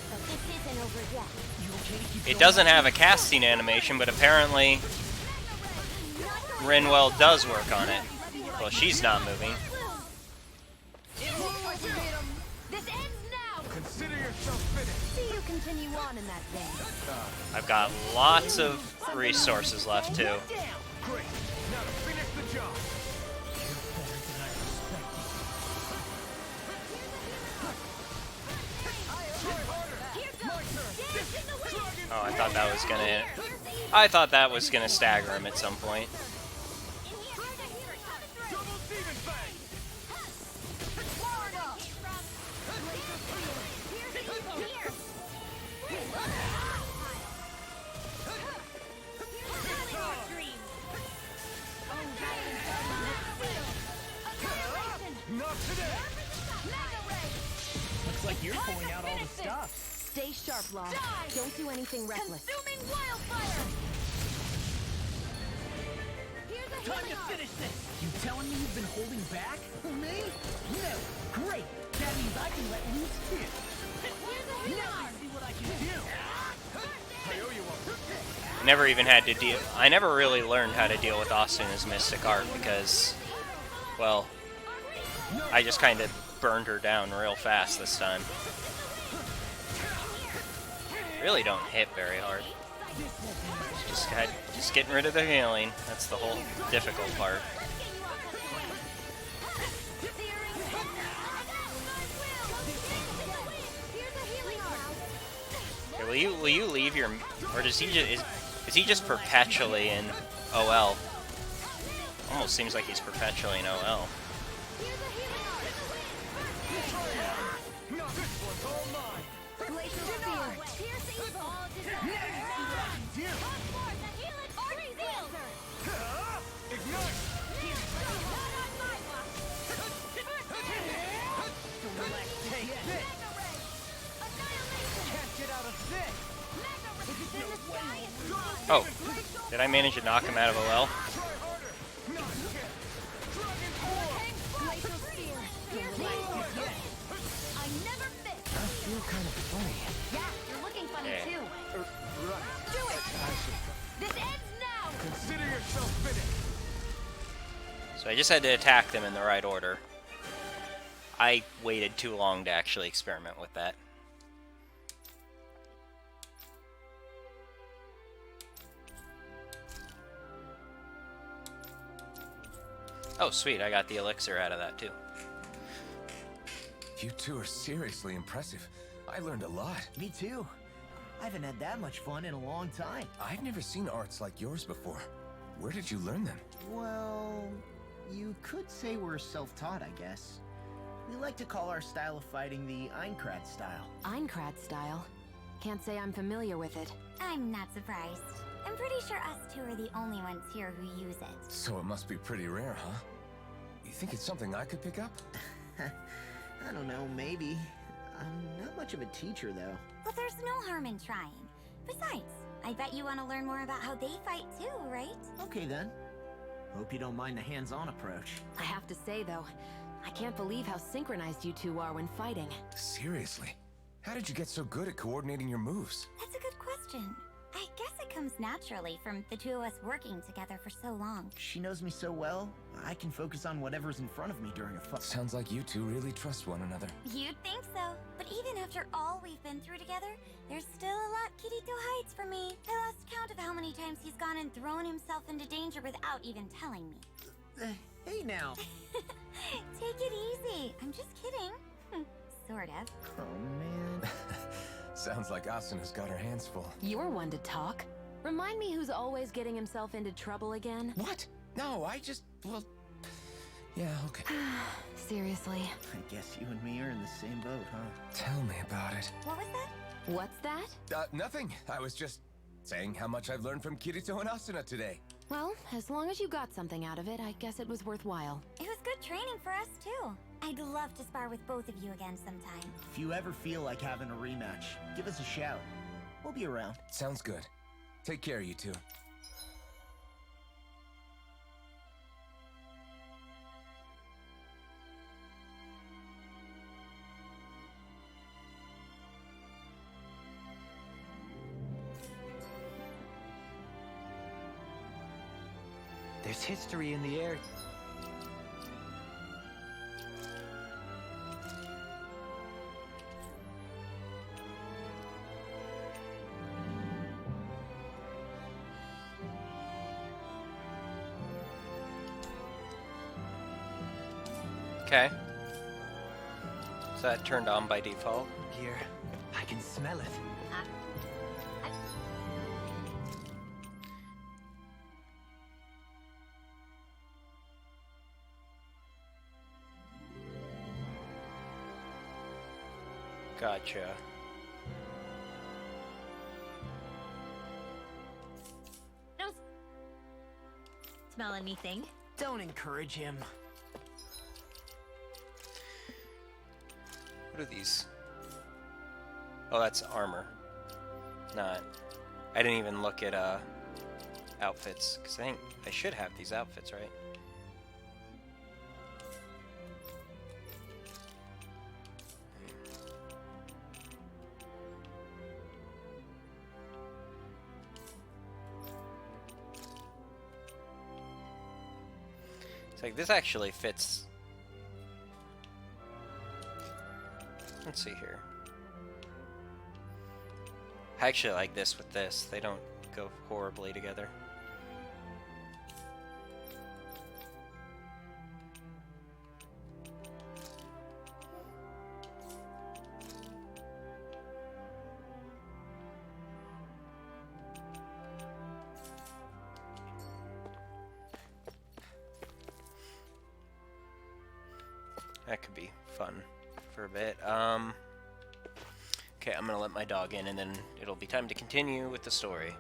But this isn't over yet. You okay to keep It going? doesn't have a casting animation, but apparently Rinwell does work on it. Well, she's not moving. This ends now! Consider yourself finished! See you continue on in that vein. I've got lots of resources left too. Great! Now to finish the job! You're better than I expected. Oh, I thought that was gonna stagger him at some point. Double demon fang! Not today! Looks like you're pulling out all the stuff. Stay sharp, Law. Don't do anything reckless. Consuming wildfire! Here's a Time to healing finish this. You telling me you've been holding back? Me? No. Great. That means I can let loose too. Here's a Now I see what I can do. I owe you one. Never even had to deal. I never really learned how to deal with Asuna's mystic art because, well, I just kind of burned her down real fast this time. Really don't hit very hard. This won't be much just getting rid of the healing. That's the whole difficult part. Okay, will you leave your, or does he just is he just perpetually in OL? Almost seems like he's perpetually in OL. Oh, did I manage to knock him out of OL? I feel kind of funny. Yeah, you're looking funny Yeah. too. Right. Do it! This ends now! Consider yourself finished. So I just had to attack them in the right order. I waited too long to actually experiment with that. Oh, sweet, I got the elixir out of that too. You two are seriously impressive. I learned a lot. Me too. I haven't had that much fun in a long time. I've never seen arts like yours before. Where did you learn them? Well, you could say we're self-taught, I guess. We like to call our style of fighting the Einkrad style. Einkrad style. Can't say I'm familiar with it. I'm not surprised. I'm pretty sure us two are the only ones here who use it. So it must be pretty rare, huh? You think it's something I could pick up? I don't know, maybe. I'm not much of a teacher, though. Well, there's no harm in trying. Besides, I bet you want to learn more about how they fight too, right? Okay, then. Hope you don't mind the hands-on approach. I have to say, though, I can't believe how synchronized you two are when fighting. Seriously? How did you get so good at coordinating your moves? That's a good question. I guess it comes naturally from the two of us working together for so long. She knows me so well, I can focus on whatever's in front of me during a fight. Sounds like you two really trust one another. You'd think so. But even after all we've been through together, there's still a lot Kirito hides from me. I lost count of how many times he's gone and thrown himself into danger without even telling me. Hey now! Take it easy. I'm just kidding. Sort of. Oh man. Sounds like Asuna's got her hands full. You're one to talk. Remind me who's always getting himself into trouble again. What? No, I just... well... Yeah, okay. Seriously. I guess you and me are in the same boat, huh? Tell me about it. What was that? What's that? Nothing. I was just saying how much I've learned from Kirito and Asuna today. Well, as long as you got something out of it, I guess it was worthwhile. It was good training for us too. I'd love to spar with both of you again sometime. If you ever feel like having a rematch, give us a shout. We'll be around. Sounds good. Take care, you two. There's history in the air. Okay. Is that turned on by default? Here, I can smell it. Gotcha. Don't smell anything. Don't encourage him. What are these? Oh, that's armor. Not. I didn't even look at outfits, because I think I should have these outfits, right? It's like this actually fits. Let's see here. I actually like this with this. They don't go horribly together. That could be fun for a bit. Okay, I'm gonna let my dog in, and then it'll be time to continue with the story.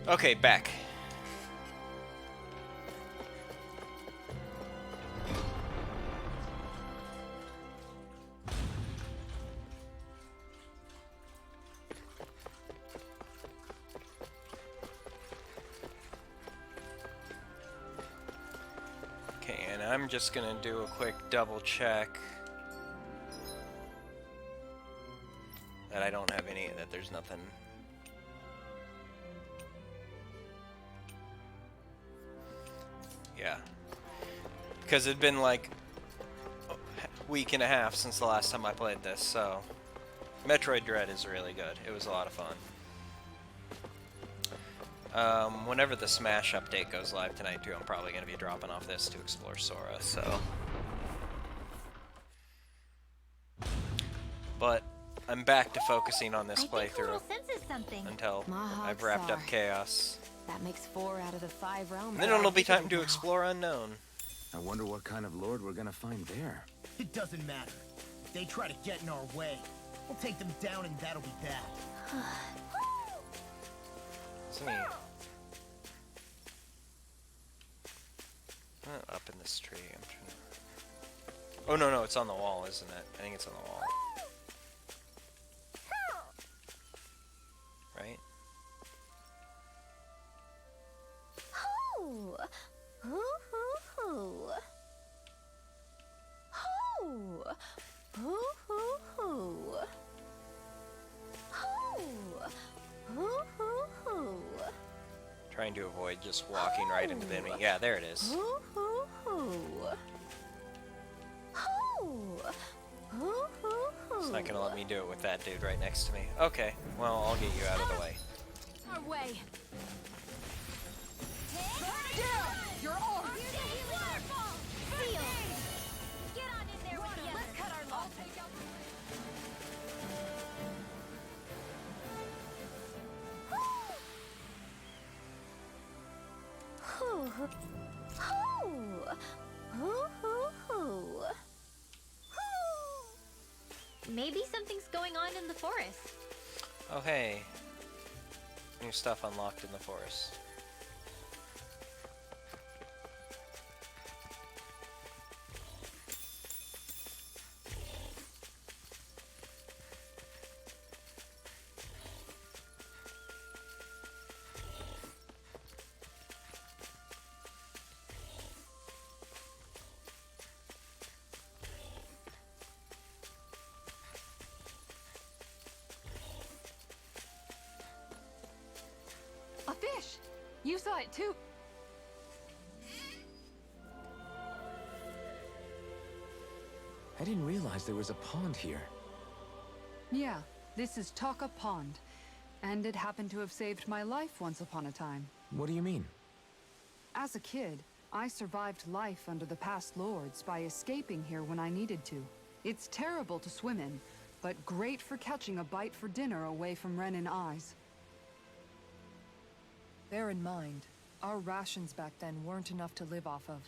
Okay, back. Okay, and I'm just gonna do a quick double check that I don't have any, that there's nothing. Yeah, because it'd been like a week and a half since the last time I played this, so Metroid Dread is really good. It was a lot of fun. Whenever the Smash update goes live tonight too, I'm probably going to be dropping off this to explore Sora, so. But I'm back to focusing on this playthrough until Mahag, I've wrapped up Saar. Chaos. That makes 4 out of the 5 realms. And then it'll be time to explore Unknown. I wonder what kind of lord we're gonna find there. It doesn't matter. If they try to get in our way, we'll take them down and that'll be that. It's me. Up in this tree. I'm trying to... Oh no, it's on the wall, isn't it? I think it's on the wall. Right? Hoo! Hoo hoo hoo! Hoo! Hoo hoo hoo! Hoo! Hoo hoo hoo! Trying to avoid just walking right into the enemy. Yeah, there it is. Hoo hoo hoo! Hoo! Hoo hoo hoo! It's not gonna let me do it with that dude right next to me. Okay, well, I'll get you out of the way. Our way! You're all waterfall! Seal! Get on in there with the others. Let's cut our losses. Hoo! Hoo! Hoo hoo hoo! Maybe something's going on in the forest. Oh hey. New stuff unlocked in the forest. You saw it too. I didn't realize there was a pond here. Yeah, this is Taka Pond. And it happened to have saved my life once upon a time. What do you mean? As a kid, I survived life under the past lords by escaping here when I needed to. It's terrible to swim in, but great for catching a bite for dinner away from Ren and eyes. Bear in mind, our rations back then weren't enough to live off of.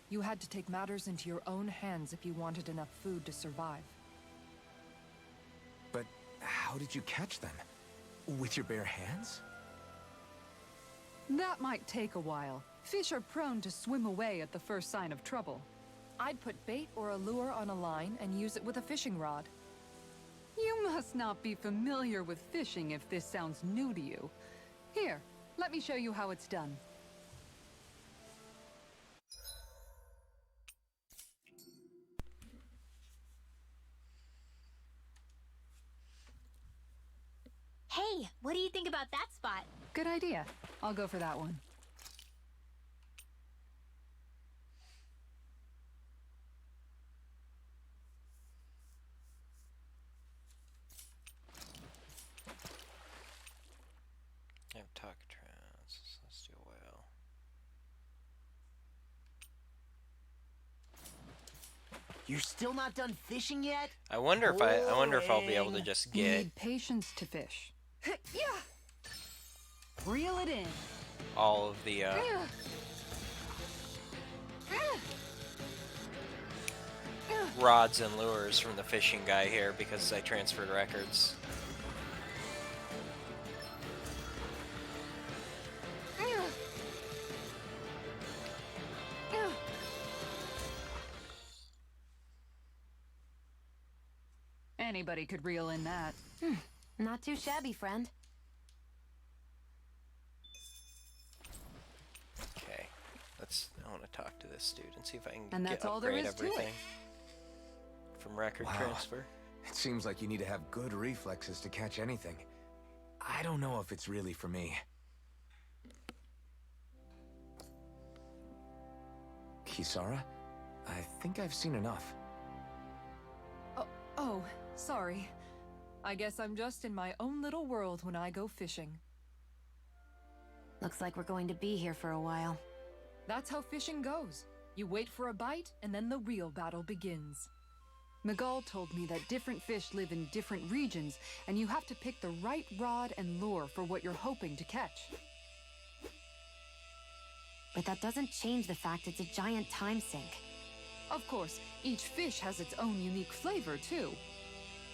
You had to take matters into your own hands if you wanted enough food to survive. But how did you catch them? With your bare hands? That might take a while. Fish are prone to swim away at the first sign of trouble. I'd put bait or a lure on a line and use it with a fishing rod. You must not be familiar with fishing if this sounds new to you. Here, let me show you how it's done. Hey, what do you think about that spot? Good idea. I'll go for that one. I have Talcatraz, Celestial Whale. You're still not done fishing yet? I wonder if I'll be able to just You get need patience to fish. Reel it in. all of the rods and lures from the fishing guy here because I transferred records. Anybody could reel in that. Not too shabby, friend. Okay, I want to talk to this dude and see if I can And that's all there upgrade is to it. everything from record Wow. transfer. It seems like you need to have good reflexes to catch anything. I don't know if it's really for me. Kisara? I think I've seen enough. Oh, sorry. I guess I'm just in my own little world when I go fishing. Looks like we're going to be here for a while. That's how fishing goes. You wait for a bite, and then the real battle begins. Miguel told me that different fish live in different regions, and you have to pick the right rod and lure for what you're hoping to catch. But that doesn't change the fact it's a giant time sink. Of course, each fish has its own unique flavor, too.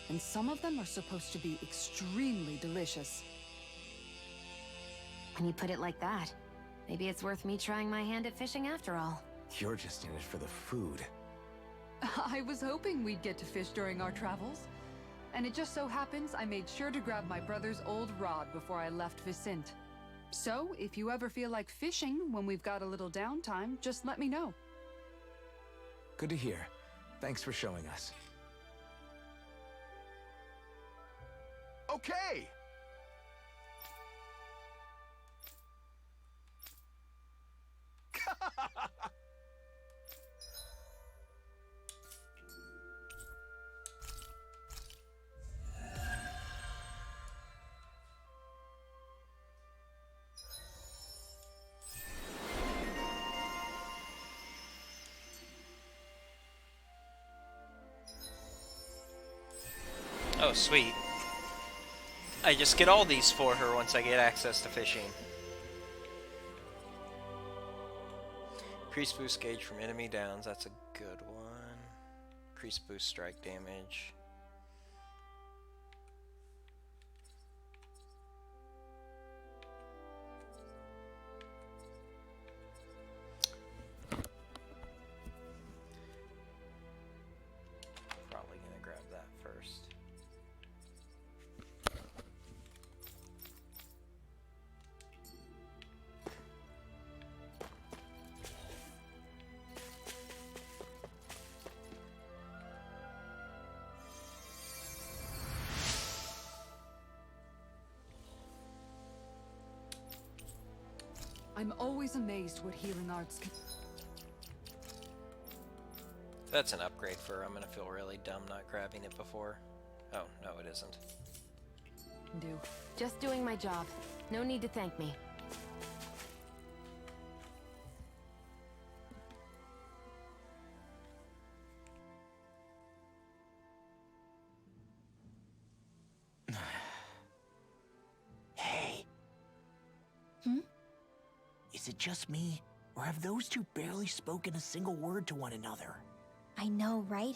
And some of them are supposed to be extremely delicious. When you put it like that, maybe it's worth me trying my hand at fishing after all. You're just in it for the food. I was hoping we'd get to fish during our travels. And it just so happens I made sure to grab my brother's old rod before I left Vicente. So, if you ever feel like fishing when we've got a little downtime, just let me know. Good to hear. Thanks for showing us. Okay! Oh, sweet. I just get all these for her once I get access to fishing. Increase boost gauge from enemy downs, that's a good one. Increase boost strike damage. Probably gonna grab that first. I'm always amazed what healing arts can... That's an upgrade for her. I'm gonna feel really dumb not grabbing it before. Oh, no it isn't. do. Just doing my job. No need to thank me. Hey. Is it just me, or have those two barely spoken a single word to one another? I know, right?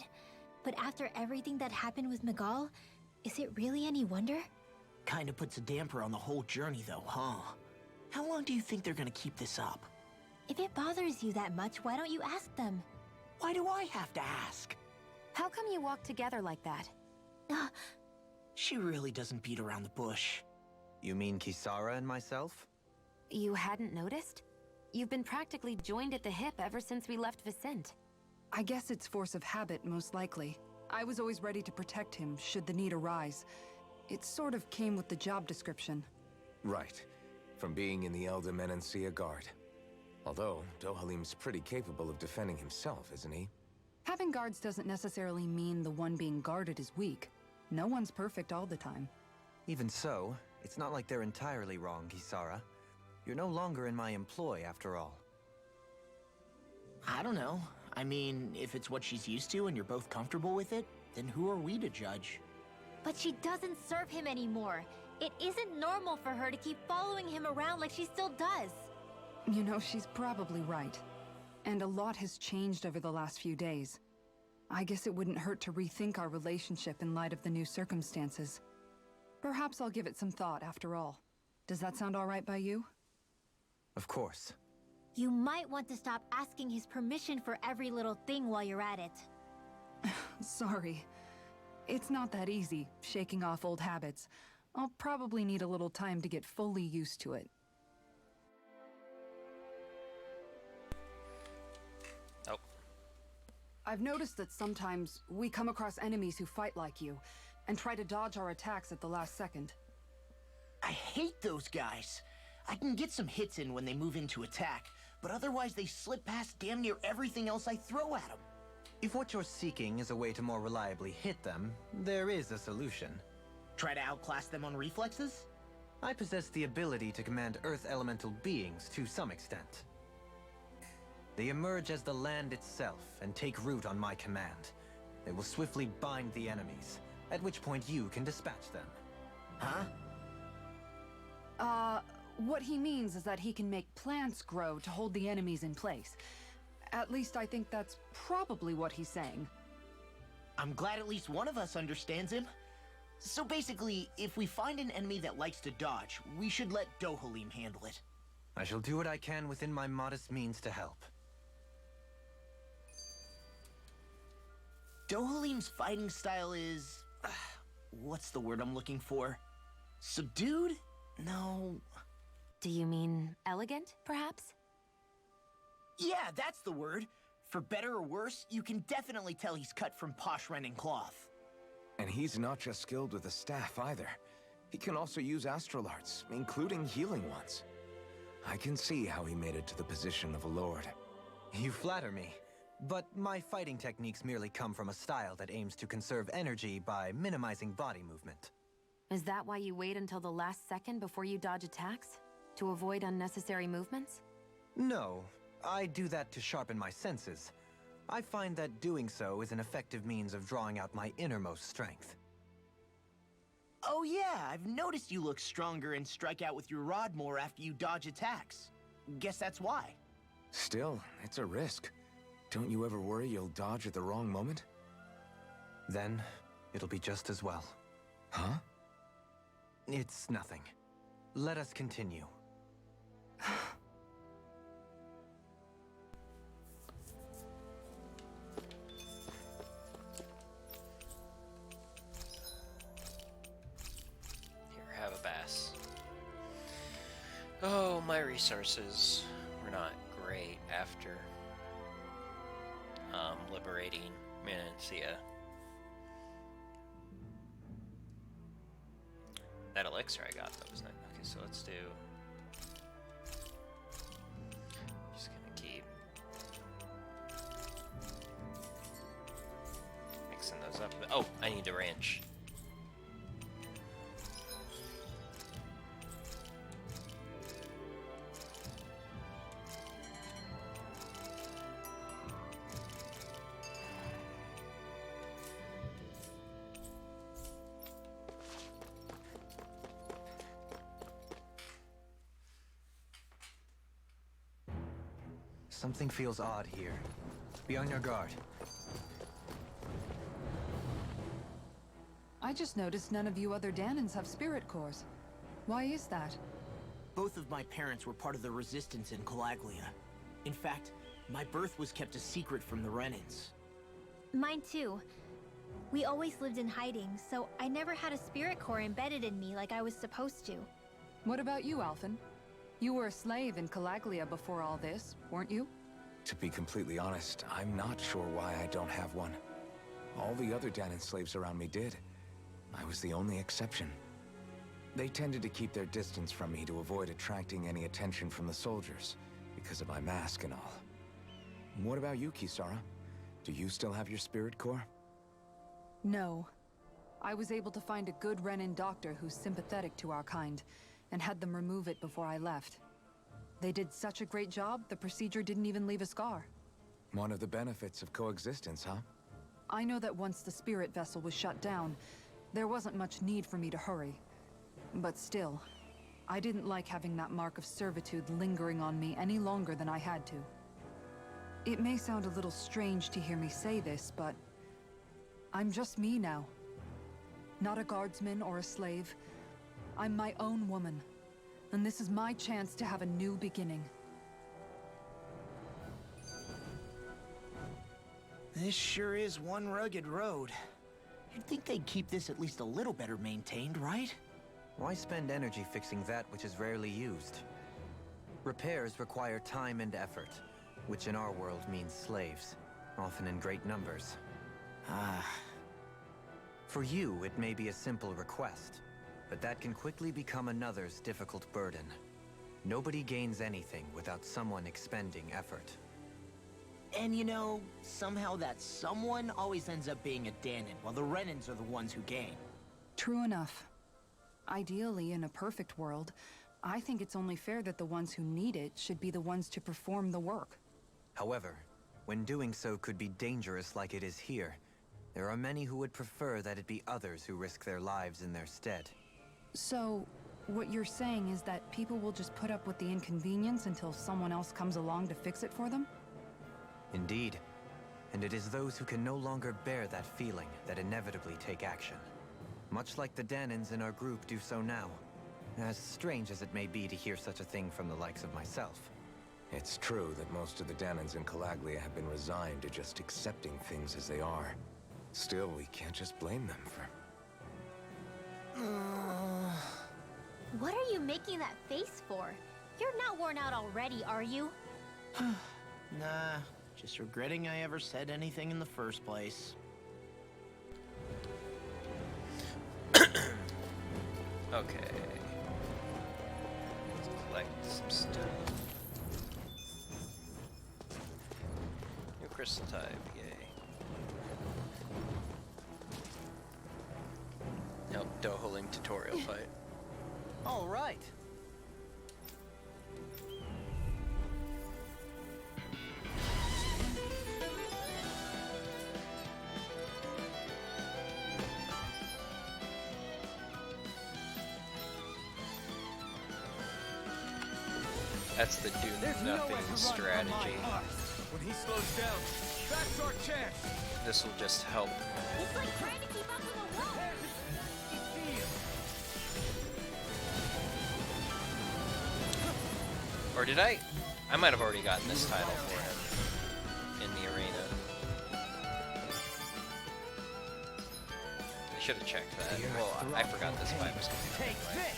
But after everything that happened with Miguel, is it really any wonder? Kinda puts a damper on the whole journey though, huh? How long do you think they're gonna keep this up? If it bothers you that much, why don't you ask them? Why do I have to ask? How come you walk together like that? She really doesn't beat around the bush. You mean Kisara and myself? You hadn't noticed? You've been practically joined at the hip ever since we left Vicente. I guess it's force of habit, most likely. I was always ready to protect him, should the need arise. It sort of came with the job description. Right. From being in the Elder Menancia Guard. Although, Dohalim's pretty capable of defending himself, isn't he? Having guards doesn't necessarily mean the one being guarded is weak. No one's perfect all the time. Even so, it's not like they're entirely wrong, Kisara. You're no longer in my employ, after all. I don't know. I mean, if it's what she's used to and you're both comfortable with it, then who are we to judge? But she doesn't serve him anymore. It isn't normal for her to keep following him around like she still does. You know, she's probably right. And a lot has changed over the last few days. I guess it wouldn't hurt to rethink our relationship in light of the new circumstances. Perhaps I'll give it some thought after all. Does that sound all right by you? Of course. You might want to stop asking his permission for every little thing while you're at it. Sorry. It's not that easy, shaking off old habits. I'll probably need a little time to get fully used to it. Oh. I've noticed that sometimes we come across enemies who fight like you, and try to dodge our attacks at the last second. I hate those guys. I can get some hits in when they move into attack, but otherwise they slip past damn near everything else I throw at them. If what you're seeking is a way to more reliably hit them, there is a solution. Try to outclass them on reflexes? I possess the ability to command Earth elemental beings to some extent. They emerge as the land itself and take root on my command. They will swiftly bind the enemies, at which point you can dispatch them. Huh? What he means is that he can make plants grow to hold the enemies in place. At least I think that's probably what he's saying. I'm glad at least one of us understands him. So basically, if we find an enemy that likes to dodge, we should let Dohalim handle it. I shall do what I can within my modest means to help. Dohalim's fighting style is... what's the word I'm looking for? Subdued? No... Do you mean elegant, perhaps? Yeah, that's the word. For better or worse, you can definitely tell he's cut from posh Renin cloth. And he's not just skilled with the staff either. He can also use astral arts, including healing ones. I can see how he made it to the position of a lord. You flatter me, but my fighting techniques merely come from a style that aims to conserve energy by minimizing body movement. Is that why you wait until the last second before you dodge attacks? To avoid unnecessary movements? No, I do that to sharpen my senses. I find that doing so is an effective means of drawing out my innermost strength. Oh yeah, I've noticed you look stronger and strike out with your rod more after you dodge attacks. Guess that's why. Still, it's a risk. Don't you ever worry you'll dodge at the wrong moment? Then, it'll be just as well. Huh? It's nothing. Let us continue. Here, have a bass. Oh, my resources were not great after liberating Menancia. That elixir I got, that was nice. Okay, so let's do mixing those up. Oh, I need a wrench. Something feels odd here. Be on your guard. I just noticed none of you other Danans have spirit cores. Why is that? Both of my parents were part of the resistance in Collaglia. In fact, my birth was kept a secret from the Renans. Mine too. We always lived in hiding, so I never had a spirit core embedded in me like I was supposed to. What about you, Alphen? You were a slave in Collaglia before all this, weren't you? To be completely honest, I'm not sure why I don't have one. All the other Danan slaves around me did. I was the only exception. They tended to keep their distance from me to avoid attracting any attention from the soldiers, because of my mask and all. What about you, Kisara? Do you still have your spirit core? No. I was able to find a good Renan doctor who's sympathetic to our kind, and had them remove it before I left. They did such a great job, the procedure didn't even leave a scar. One of the benefits of coexistence, huh? I know that once the spirit vessel was shut down, there wasn't much need for me to hurry. But still, I didn't like having that mark of servitude lingering on me any longer than I had to. It may sound a little strange to hear me say this, but I'm just me now. Not a guardsman or a slave. I'm my own woman, and this is my chance to have a new beginning. This sure is one rugged road. You'd think they'd keep this at least a little better maintained, right? Why spend energy fixing that which is rarely used? Repairs require time and effort, which in our world means slaves, often in great numbers. For you, it may be a simple request, but that can quickly become another's difficult burden. Nobody gains anything without someone expending effort. And you know, somehow that someone always ends up being a Danan, while the Renans are the ones who gain. True enough. Ideally, in a perfect world, I think it's only fair that the ones who need it should be the ones to perform the work. However, when doing so could be dangerous like it is here, there are many who would prefer that it be others who risk their lives in their stead. So, what you're saying is that people will just put up with the inconvenience until someone else comes along to fix it for them? Indeed. And it is those who can no longer bear that feeling that inevitably take action. Much like the Danans in our group do so now. As strange as it may be to hear such a thing from the likes of myself. It's true that most of the Danans in Collaglia have been resigned to just accepting things as they are. Still, we can't just blame them for... What are you making that face for? You're not worn out already, are you? Nah, just regretting I ever said anything in the first place. Okay. Let's collect some stuff. New crystal type, yay. Nope, Doholing tutorial fight. All right. That's the do nothing strategy. When he slows down, that's our chance. This will just help. He's like trying to keep up with the wolf. Or did I? I might have already gotten this title for him in the arena. I should have checked that. Well, I forgot this fight was going to be anyway.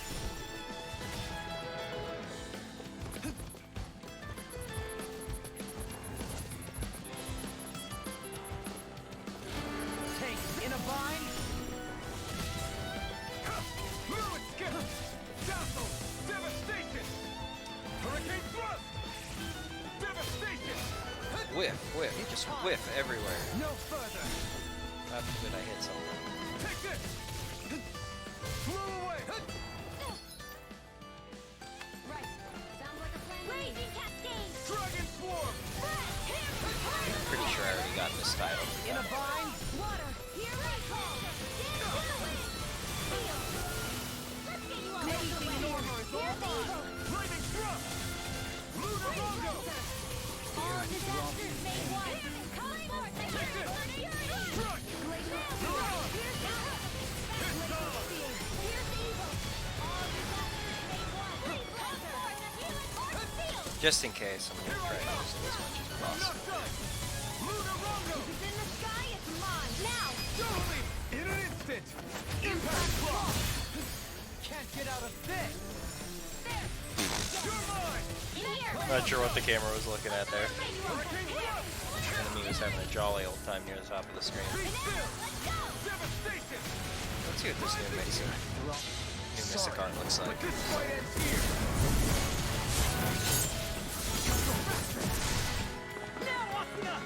Devastation! Whiff, whiff, just whiff everywhere. No further! God forbid I hit something. Take this! Flew away! Right. Sounds like a plan. Raging Cascade! Dragon Swarm! I'm pretty sure I already got this title. In a bind? Water! Here I come! Let's get you all out of the way! Here's evil! Flaming Thrust! Lunar Rondo! All disasters made one! Come forth! Take this! Crush! Mirage! It's on! Here's evil! All disasters made one! Come forth and heal it for field! Just in case, I'm gonna try to use it as much as I'm possible. not done! Lunar Rondo! If it's in the sky, it's mine! Now! Totally! In an instant! Impact Block! Can't get out of this! You're mine! Here! Not sure what the camera was looking at there. Hurricane Blast! Enemy was having a jolly old time near the top of the screen. Be still! Let's go! Devastation! Let's see what this new Mystic art looks like. But this fight ends here! Now, Asuna!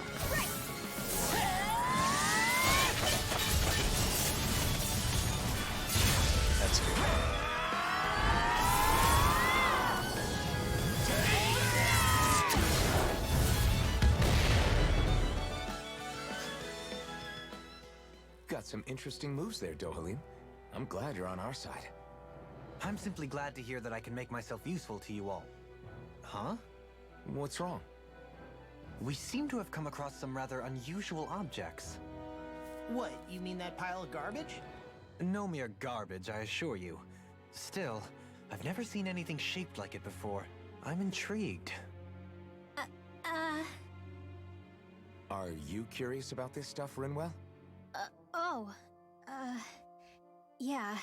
That's good. Got some interesting moves there, Dohalim. I'm glad you're on our side. I'm simply glad to hear that I can make myself useful to you all. Huh? What's wrong? We seem to have come across some rather unusual objects. What, you mean that pile of garbage? No mere garbage, I assure you. Still, I've never seen anything shaped like it before. I'm intrigued. Are you curious about this stuff, Rinwell? Yeah.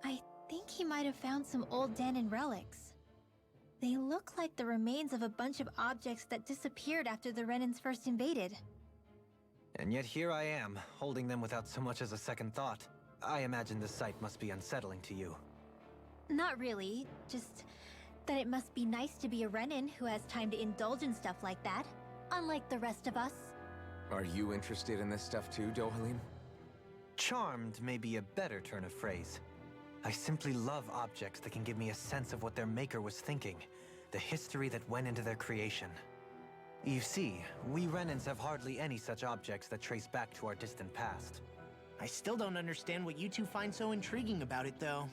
I think he might have found some old Danon relics. They look like the remains of a bunch of objects that disappeared after the Renans first invaded. And yet here I am, holding them without so much as a second thought. I imagine the sight must be unsettling to you. Not really, just that it must be nice to be a Renan who has time to indulge in stuff like that, unlike the rest of us. Are you interested in this stuff too, Dohalim? Charmed may be a better turn of phrase. I simply love objects that can give me a sense of what their maker was thinking, the history that went into their creation. You see, we Renans have hardly any such objects that trace back to our distant past. I still don't understand what you two find so intriguing about it, though.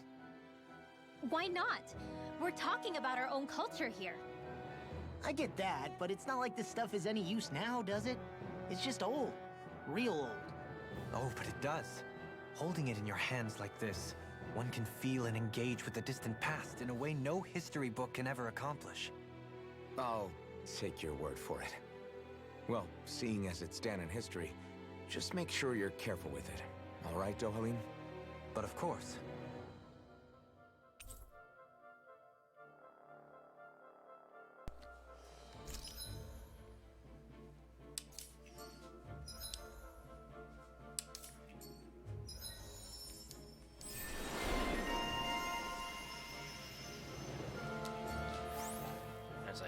Why not? We're talking about our own culture here. I get that, but it's not like this stuff is any use now, does it? It's just old. Real old. Oh, but it does. Holding it in your hands like this, one can feel and engage with the distant past in a way no history book can ever accomplish. I'll take your word for it. Well, seeing as it's Danon history, just make sure you're careful with it. All right, Dohalim? But of course.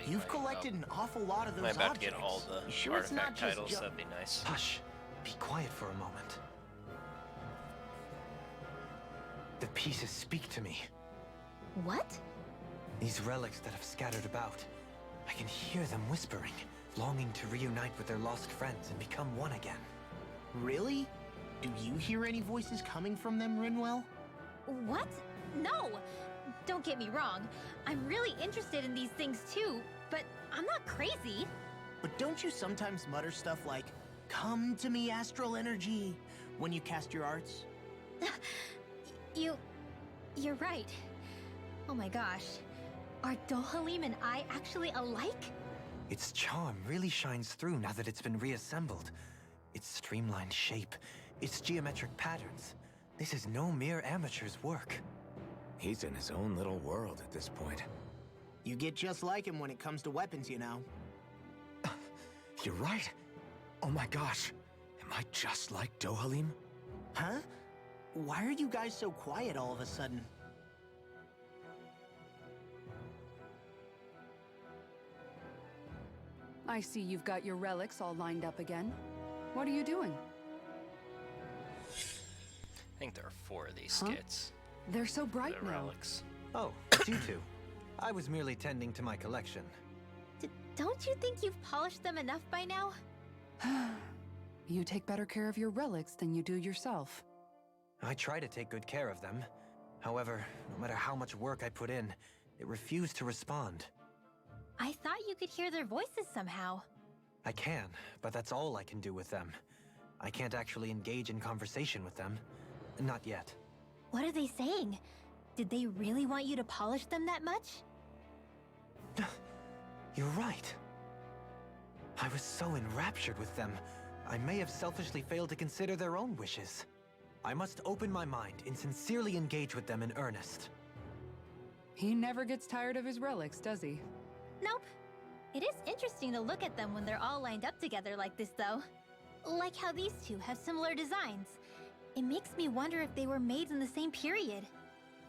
You've collected an awful lot of those I'm about objects. to get all the You sure it's not artifact just titles. junk? That'd be nice. Hush! Be quiet for a moment. The pieces speak to me. What? These relics that have scattered about. I can hear them whispering, longing to reunite with their lost friends and become one again. Really? Do you hear any voices coming from them, Rinwell? What? No! Don't get me wrong. I'm really interested in these things too, but I'm not crazy. But don't you sometimes mutter stuff like, "Come to me, astral energy," when you cast your arts? You're right. Oh my gosh. Are Dohalim and I actually alike? Its charm really shines through now that it's been reassembled. Its streamlined shape, its geometric patterns. This is no mere amateur's work. He's in his own little world at this point. You get just like him when it comes to weapons, you know. You're right. Oh my gosh. Am I just like Dohalim? Huh? Why are you guys so quiet all of a sudden? I see you've got your relics all lined up again. What are you doing? I think there are 4 of these Huh? skits. They're so bright The now. relics. Oh, it's you two. I was merely tending to my collection. Don't you think you've polished them enough by now? You take better care of your relics than you do yourself. I try to take good care of them. However, no matter how much work I put in, it refused to respond. I thought you could hear their voices somehow. I can, but that's all I can do with them. I can't actually engage in conversation with them. Not yet. What are they saying? Did they really want you to polish them that much? You're right. I was so enraptured with them, I may have selfishly failed to consider their own wishes. I must open my mind and sincerely engage with them in earnest. He never gets tired of his relics, does he? Nope. It is interesting to look at them when they're all lined up together like this, though. Like how these two have similar designs. It makes me wonder if they were made in the same period.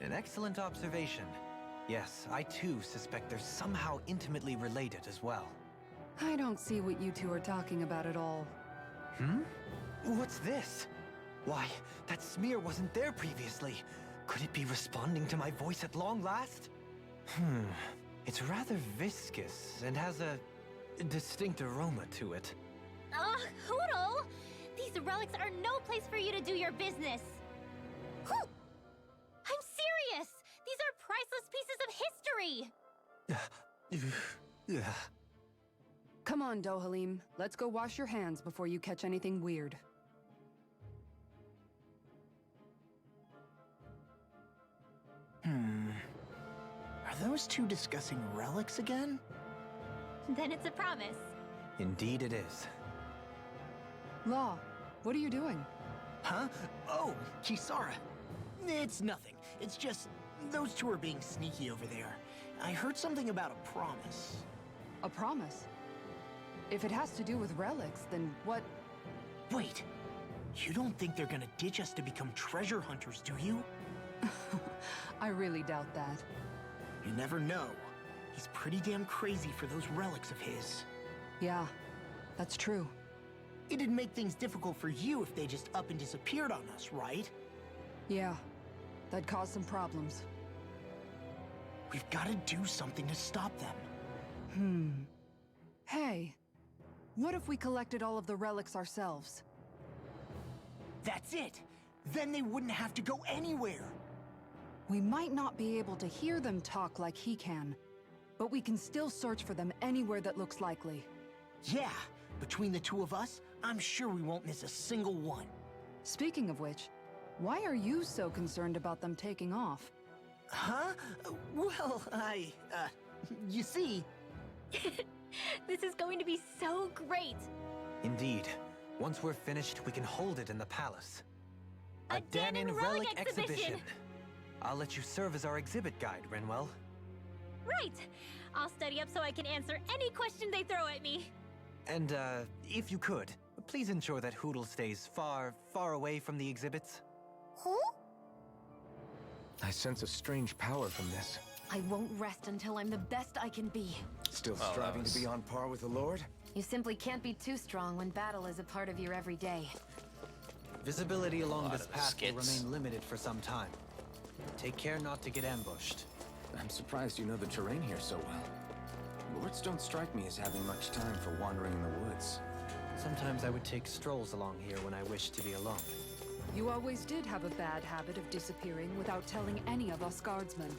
An excellent observation. Yes, I too suspect they're somehow intimately related as well. I don't see what you two are talking about at all. Hmm? What's this? Why, that smear wasn't there previously. Could it be responding to my voice at long last? It's rather viscous and has a distinct aroma to it. Ugh, Hoodle! These relics are no place for you to do your business. Whew! I'm serious! These are priceless pieces of history! Come on, Dohalim. Let's go wash your hands before you catch anything weird. Are those two discussing relics again? Then it's a promise. Indeed it is. Law, what are you doing? Huh? Oh, Kisara. It's nothing. It's just those two are being sneaky over there. I heard something about a promise. A promise? If it has to do with relics, then what? Wait. You don't think they're gonna ditch us to become treasure hunters, do you? I really doubt that. You never know. He's pretty damn crazy for those relics of his. Yeah, that's true. It'd make things difficult for you if they just up and disappeared on us, right? Yeah, that'd cause some problems. We've got to do something to stop them. Hey, what if we collected all of the relics ourselves? That's it! Then they wouldn't have to go anywhere! We might not be able to hear them talk like he can, but we can still search for them anywhere that looks likely. Yeah, between the two of us, I'm sure we won't miss a single one. Speaking of which, why are you so concerned about them taking off? Huh? Well, you see... This is going to be so great! Indeed. Once we're finished, we can hold it in the palace. A Danon Relic exhibition! I'll let you serve as our exhibit guide, Renwell. Right! I'll study up so I can answer any question they throw at me. And, if you could, please ensure that Hoodle stays far, far away from the exhibits. Who? I sense a strange power from this. I won't rest until I'm the best I can be. Still Oh, striving that was- to be on par with the Lord? You simply can't be too strong when battle is a part of your everyday. Visibility along lot this of path will skits. remain limited for some time. Take care not to get ambushed. I'm surprised you know the terrain here so well. Lords don't strike me as having much time for wandering in the woods. Sometimes I would take strolls along here when I wished to be alone. You always did have a bad habit of disappearing without telling any of us guardsmen.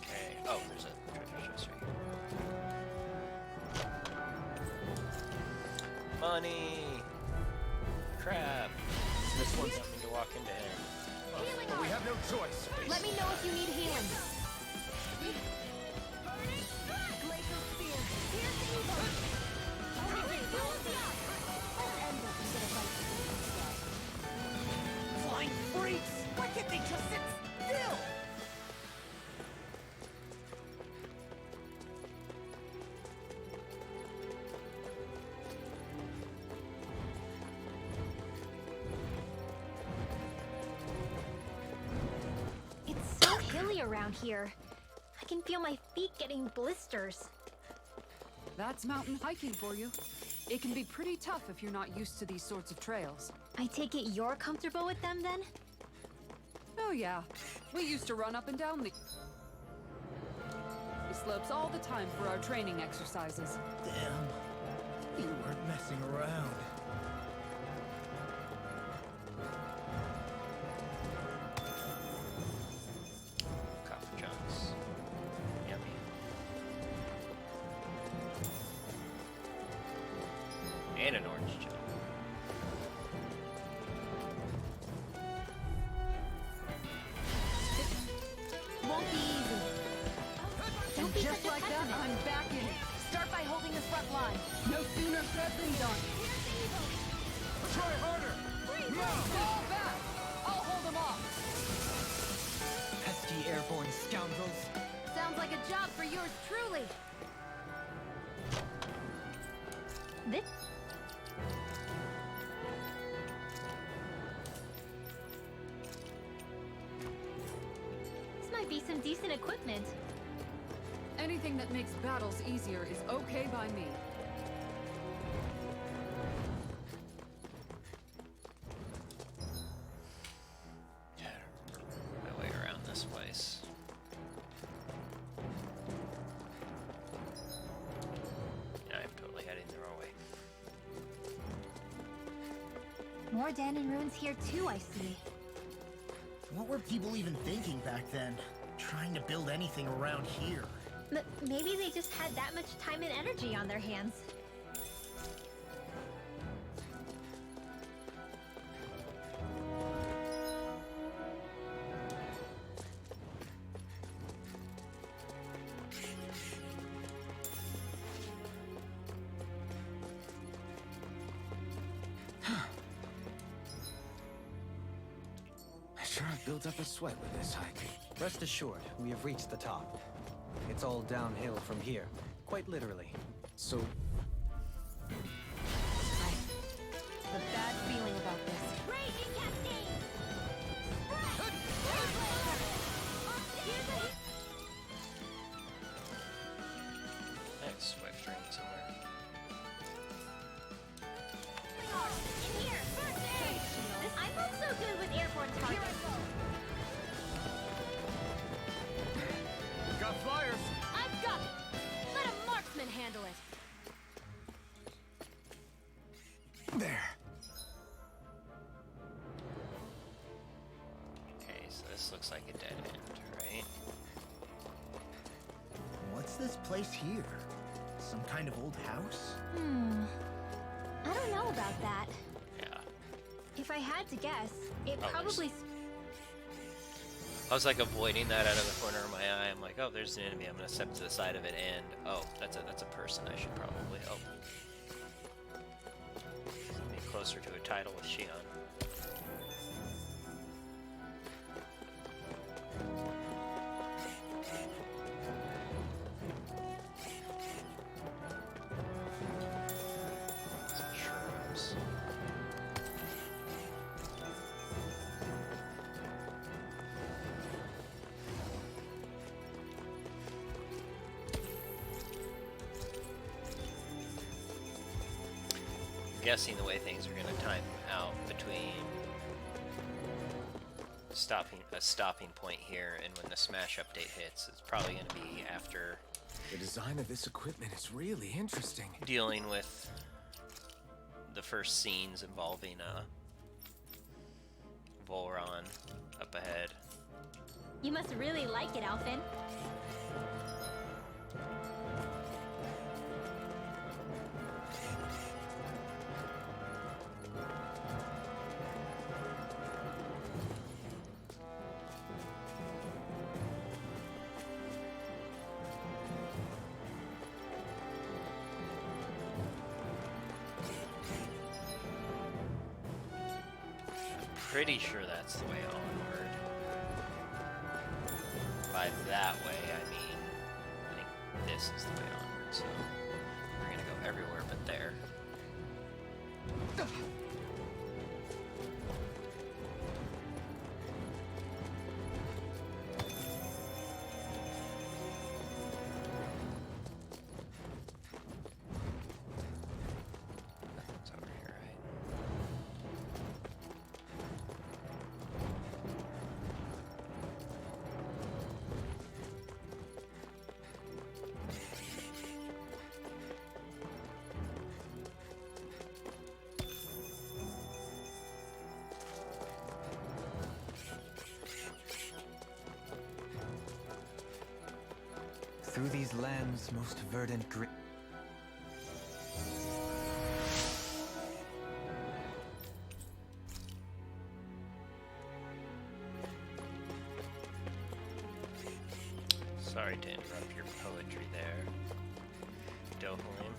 Okay. Oh, there's a treasure chest right here. Money! Crap. This one's not mean to walk into him. We have no choice. Let me know if you need healing. Flying freaks! Why can't they just sit still? chilly around here. I can feel my feet getting blisters. That's mountain hiking for you. It can be pretty tough if you're not used to these sorts of trails. I take it you're comfortable with them then? Oh yeah, we used to run up and down the slopes all the time for our training exercises. Damn. You weren't messing around. Copper chunks. Yummy. And an orange chunk. Won't be easy. Don't be Just such a like that, pessimist. I'm back in it. Start by holding the front line. No sooner said than done. Try harder! Now! Fall back! I'll hold them off. Pesky airborne scoundrels. Sounds like a job for yours truly. This might be some decent equipment. Anything that makes battles easier is okay by me. My way around this place. Yeah, I'm totally heading the wrong way. More Danon ruins here too, I see. What were people even thinking back then? Trying to build anything around here. Maybe they just had that much time and energy on their hands. I sure have built up a sweat with this hike. Rest assured, we have reached the top. It's all downhill from here, quite literally. So, The bad feeling about this. Raging Cascade! Nice swift ring somewhere. In here! First aid! I'm not so good with airborne targets. Got flyers! I've got it. Let a marksman handle it. there. Okay, so this looks like a dead end, right? What's this place here? Some kind of old house? I don't know about that. Yeah. If I had to guess, it Oh, probably... I was like avoiding that out of the corner of my eye. I'm like, oh, there's an enemy. I'm gonna step to the side of it, and oh, that's a person. I should probably help. Get closer to a title with Shion. Some shrooms. I'm guessing the way things are going to time out between a stopping point here and when the Smash update hits is probably going to be after The design of this equipment is really interesting. dealing with the first scenes involving Volron up ahead. You must really like it, Alphen. Pretty sure that's the way onward. By that way, I mean, I think this is the way onward, so we're gonna go everywhere but there. Through these lands' most verdant Sorry to interrupt your poetry there, Dohalim.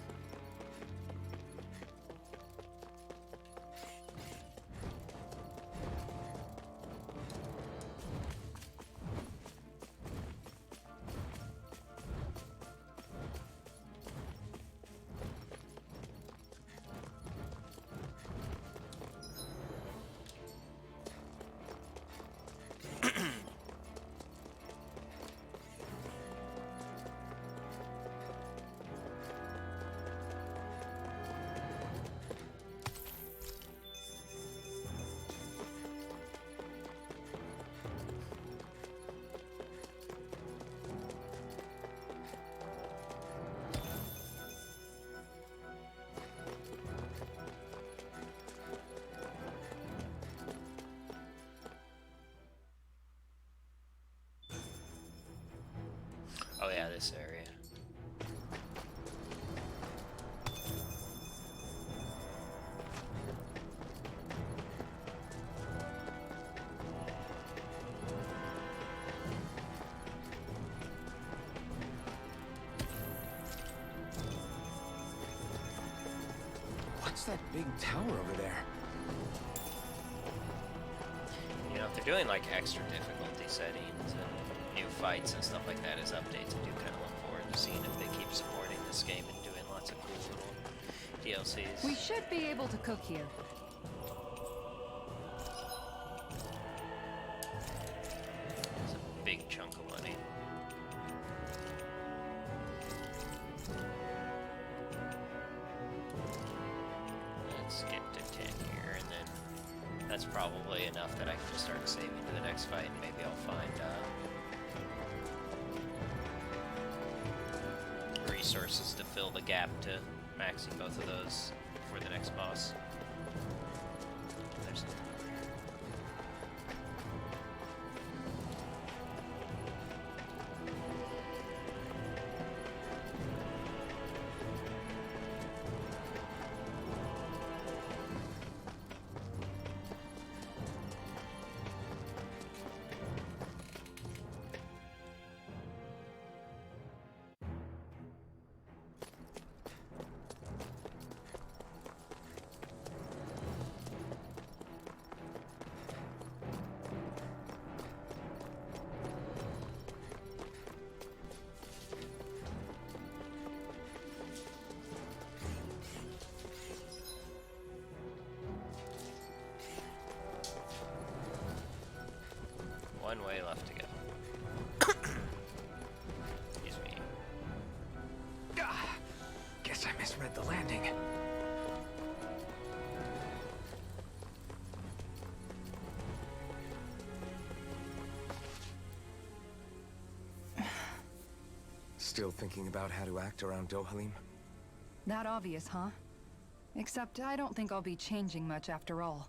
Oh yeah, this area. What's that big tower over there? You know, if they're doing like extra difficulty settings and new fights and stuff like that as updates, I do kind of look forward to seeing if they keep supporting this game and doing lots of cool little DLCs. We should be able to cook here. It's a big chunk of money. Let's get to 10 here, and then that's probably enough that I can just start saving to the next fight, and maybe I'll find resources to fill the gap to maxing both of those for the next boss. There's one way left to go. Excuse me. Guess I misread the landing. Still thinking about how to act around Dohalim? That obvious, huh? Except I don't think I'll be changing much after all.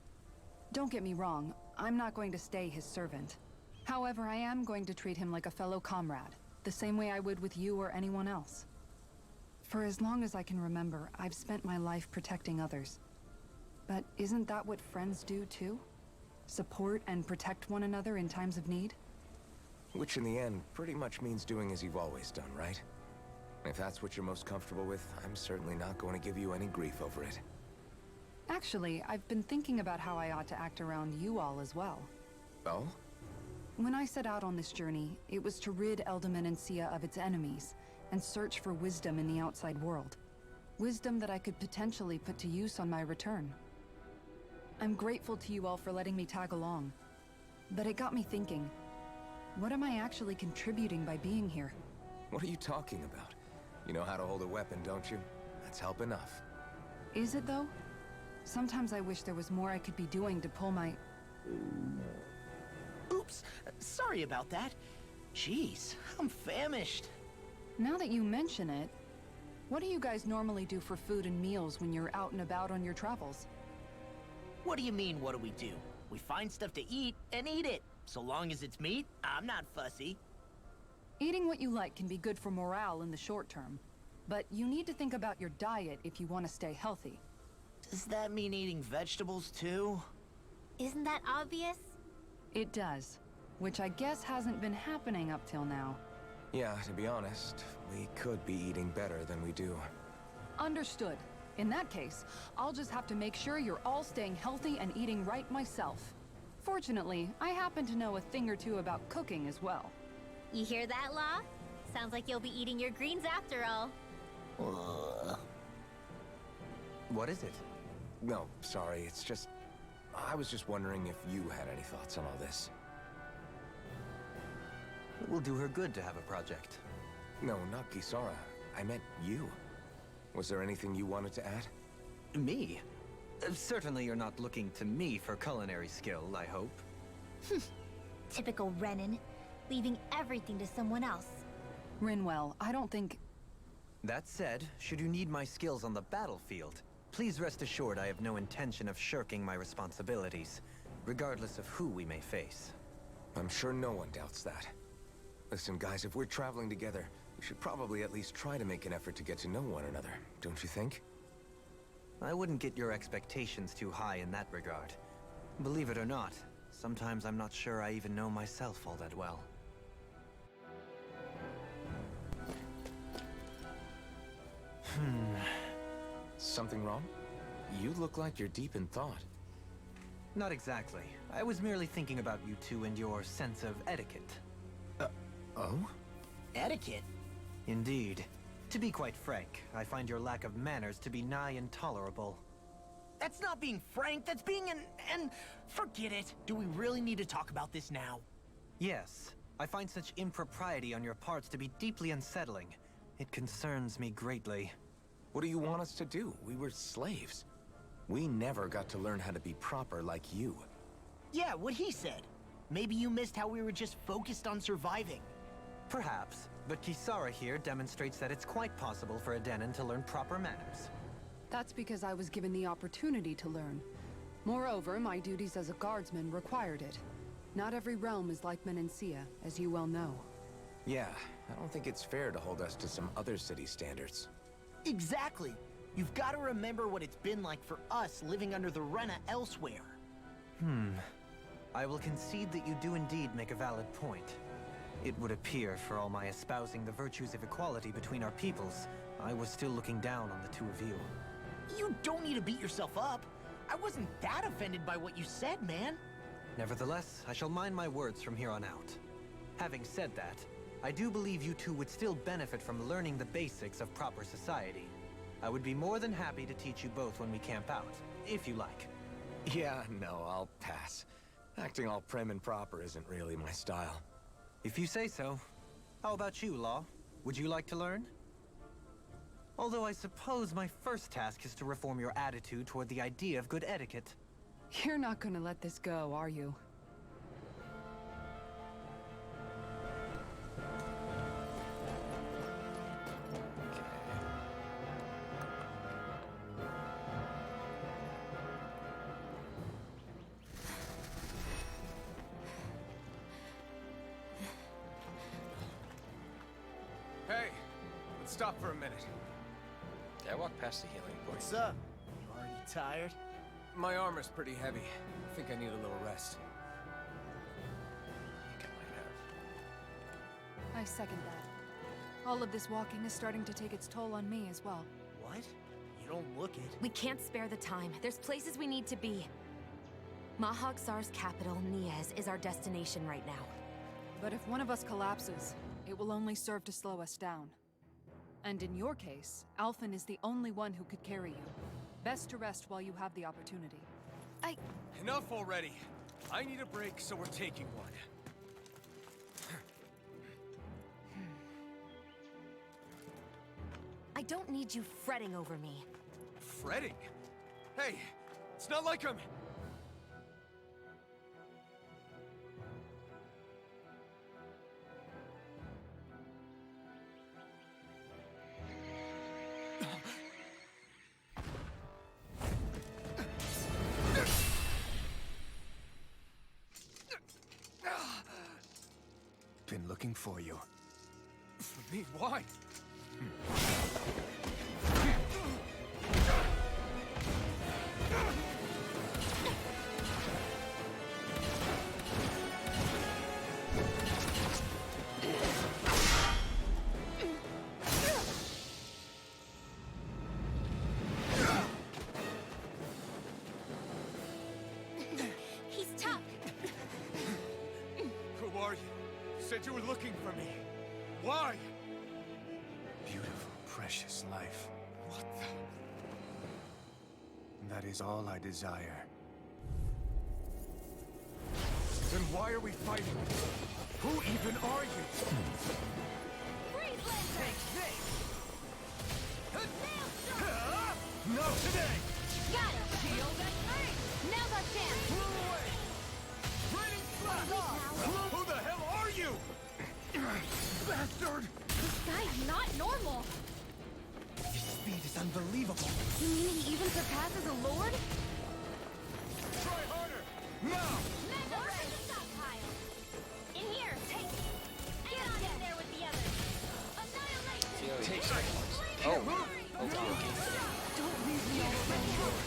Don't get me wrong, I'm not going to stay his servant. However, I am going to treat him like a fellow comrade, the same way I would with you or anyone else. For as long as I can remember, I've spent my life protecting others. But isn't that what friends do too? Support and protect one another in times of need? Which in the end pretty much means doing as you've always done, right? If that's what you're most comfortable with, I'm certainly not going to give you any grief over it. Actually, I've been thinking about how I ought to act around you all as well. Oh? When I set out on this journey, it was to rid Eldaman and Sia of its enemies, and search for wisdom in the outside world. Wisdom that I could potentially put to use on my return. I'm grateful to you all for letting me tag along. But it got me thinking, what am I actually contributing by being here? What are you talking about? You know how to hold a weapon, don't you? That's help enough. Is it though? Sometimes I wish there was more I could be doing to pull my... Oops, sorry about that. Jeez, I'm famished. Now that you mention it, what do you guys normally do for food and meals when you're out and about on your travels? What do you mean, what do we do? We find stuff to eat and eat it. So long as it's meat, I'm not fussy. Eating what you like can be good for morale in the short term, but you need to think about your diet if you want to stay healthy. Does that mean eating vegetables too? Isn't that obvious? It does, which I guess hasn't been happening up till now. Yeah, to be honest, we could be eating better than we do. Understood. In that case, I'll just have to make sure you're all staying healthy and eating right myself. Fortunately, I happen to know a thing or two about cooking as well. You hear that, Law? Sounds like you'll be eating your greens after all. What is it? No, sorry, it's just... I was just wondering if you had any thoughts on all this. It will do her good to have a project. No, not Kisara. I meant you. Was there anything you wanted to add? Me? Certainly you're not looking to me for culinary skill, I hope. Typical Renan, leaving everything to someone else. Rinwell, I don't think... That said, should you need my skills on the battlefield, please rest assured I have no intention of shirking my responsibilities, regardless of who we may face. I'm sure no one doubts that. Listen, guys, if we're traveling together, we should probably at least try to make an effort to get to know one another, don't you think? I wouldn't get your expectations too high in that regard. Believe it or not, sometimes I'm not sure I even know myself all that well. Something wrong? You look like you're deep in thought. Not exactly. I was merely thinking about you two and your sense of etiquette. Oh? Etiquette? Indeed. To be quite frank, I find your lack of manners to be nigh intolerable. That's not being frank, that's being an... Forget it. Do we really need to talk about this now? Yes. I find such impropriety on your parts to be deeply unsettling. It concerns me greatly. What do you want us to do? We were slaves. We never got to learn how to be proper like you. Yeah, what he said. Maybe you missed how we were just focused on surviving. Perhaps, but Kisara here demonstrates that it's quite possible for a Denon to learn proper manners. That's because I was given the opportunity to learn. Moreover, my duties as a guardsman required it. Not every realm is like Menancia, as you well know. Yeah, I don't think it's fair to hold us to some other city standards. Exactly. You've got to remember what it's been like for us living under the Rena elsewhere. I will concede that you do indeed make a valid point. It would appear, for all my espousing the virtues of equality between our peoples, I was still looking down on the two of you. You don't need to beat yourself up. I wasn't that offended by what you said, man. Nevertheless, I shall mind my words from here on out. Having said that, I do believe you two would still benefit from learning the basics of proper society. I would be more than happy to teach you both when we camp out, if you like. Yeah, no, I'll pass. Acting all prim and proper isn't really my style. If you say so. How about you, Law? Would you like to learn? Although I suppose my first task is to reform your attitude toward the idea of good etiquette. You're not gonna let this go, are you? Hey, let's stop for a minute. I walked past the healing point. What's up? You already tired? My armor's pretty heavy. I think I need a little rest. I think I might have. I second that. All of this walking is starting to take its toll on me as well. What? You don't look it. We can't spare the time. There's places we need to be. Mahag Saar's capital, Niez, is our destination right now. But if one of us collapses, it will only serve to slow us down. And in your case, Alphen is the only one who could carry you. Best to rest while you have the opportunity. Enough already. I need a break, so we're taking one. I don't need you fretting over me. Fretting? Hey, it's not like I'm... Been looking for you. me? Why? He's tough. Who are you? Said you were looking for me. Why? Beautiful, precious life. What the? That is all I desire. Then why are we fighting? Who even are you? Freeze Lancer! Take this! No today! Got it! Shield and free! Now's our chance! Move away! Raining flash! Who the hell are you? Bastard! This guy's not normal! His speed is unbelievable. You mean he even surpasses a lord? Try harder! Now! Mega Ray! Stockpile! In here! Take it! Get on in there with the others! Annihilation! See how he takes it. Oh, okay. Don't leave me all alone.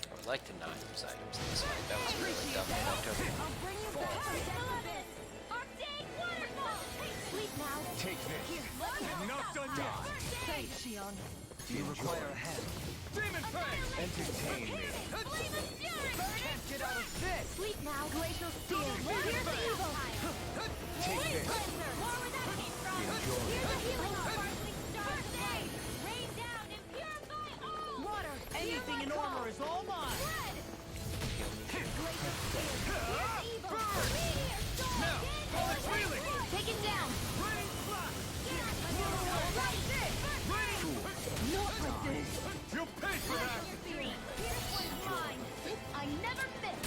I would like to not use items in this fight. That was really dumb that I took. I'll bring you back to Celebes! Arctic Waterfall! Sleep now! Take this! Here, let me I'm not done yet! Thanks, Shion. Do you require a hand? Demon Fang! Entertain me. Flame of Fury! Can't get out of this! Sleep now! Glacial Steel! Here's the evil! Take this. More where that came from! Enjoy. Here's the healing sparkling stars! Aid! Rain down and purify all! Water! Anything in armor is all mine! Red! Glacial Steel! Here's the evil! Meteor Storm! Now, all is healing! Take it down! Raining flash! Get on my wall! Right there! Not like this. You'll pay for that! Fury! Here's one's mine! I never miss!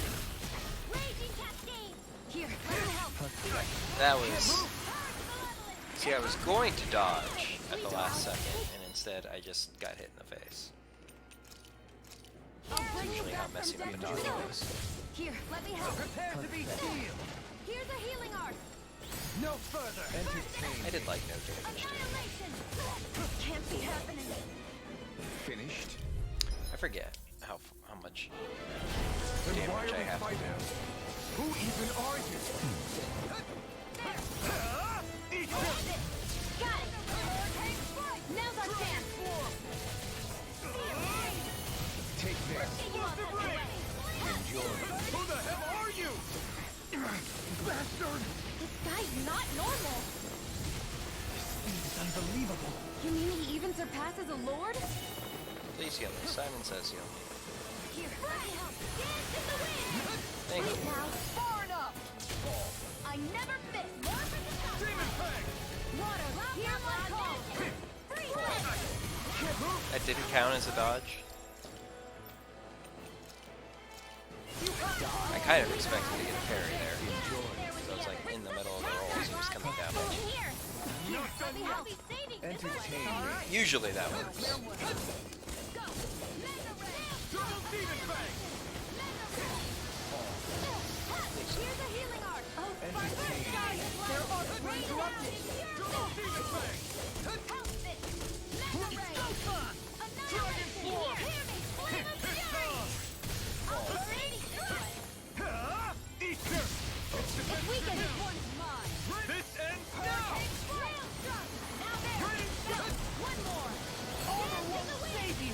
Raging Cascade! Here, let me help! That was... See, I was going to dodge at the last second, and instead I just got hit in the face. That's usually how messy my dodging is. Here, let me help! Prepare to be sealed! Here's a healing art! No further! I did like no damage too. Annihilation! Can't be happening! Finished? I forget how much Then why damage are I we have to fighting? do. Who even are you? Eat this! Got it! Now's our chance! Take this. Explosive ray! Enjoy. Who the hell are you? Bastard! This guy's not normal! Speed is unbelievable. You mean he even surpasses a lord? Please heal me. Simon says heal me. Here, let me help! Dance in the wind! Thank Sleep you. now! Far enough! I never miss! More for the top! Demon Fang! Water! Hear my call! Free Lancer! That didn't count as a dodge. I kind of expected to get a parry there. So I was like in the middle of the roll as he was coming down. In here! Not done I'll yet! be saving this! Entertain me. Usually that works. Go! Mega Ray! Double Demon Fang! Here's a healing art! Oh, Entertain me. there are rain erupted! Double Demon Fang! Help this! Mega Ray! Annihilation! Here! Hear me! Flame of Fury! I'll burn Eat this! if we can hit one's mine! This ends now! Hailstruck! Now there! Go! One more! Dance in the wind! Save you!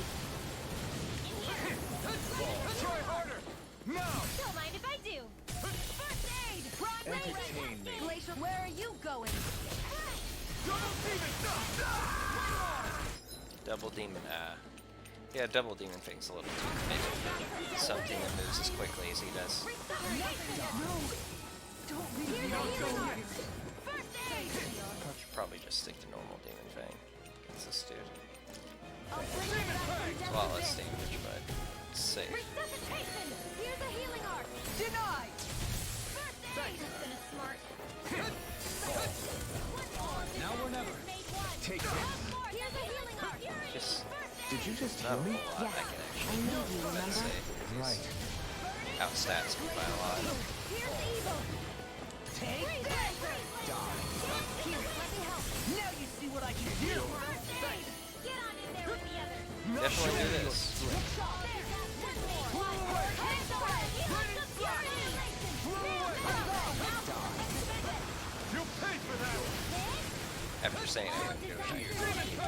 In here! Try harder! Now! Don't mind if I do! First aid! Rod Entertain me. Glacial, where are you going? Double Demon! Double demon. Yeah, double demon thing's a little too committed. Something that moves as quickly as he does. Here's a healing art! First aid! I should probably just stick to normal demon thing. It's this dude. I'll bring you back from It's a death lot to less this. damage, but it's safe. Resuscitation! Here's a healing art! Denied! First aid! That's been smart. One more! Now or never. Take this. Here's a healing art! Just Did you just not heal a me? whole lot I can actually I need you, remember? say. Right. Outstats me by a lot. Here's evil! Take that! Here, let me help. Now you see what I can do! Get on in there with the others. Definitely do this. You'll pay for that! After saying I wouldn't do it, I usually do it.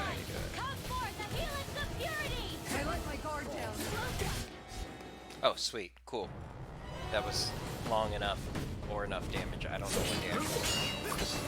Come forth and helix of purity! I let my guard down. Oh, sweet. Cool. That was long enough or enough damage. I don't know what the actual damage was.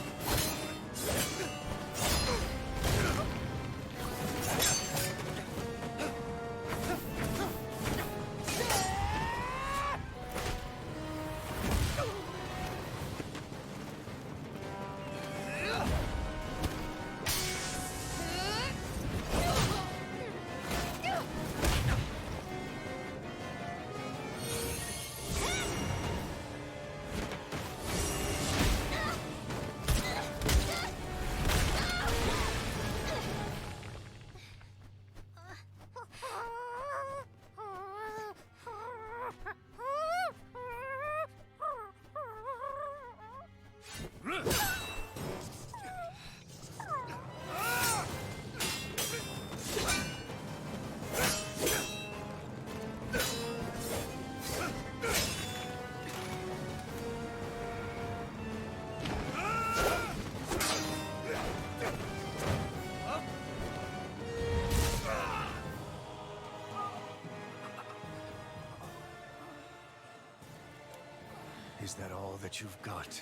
Is that all that you've got?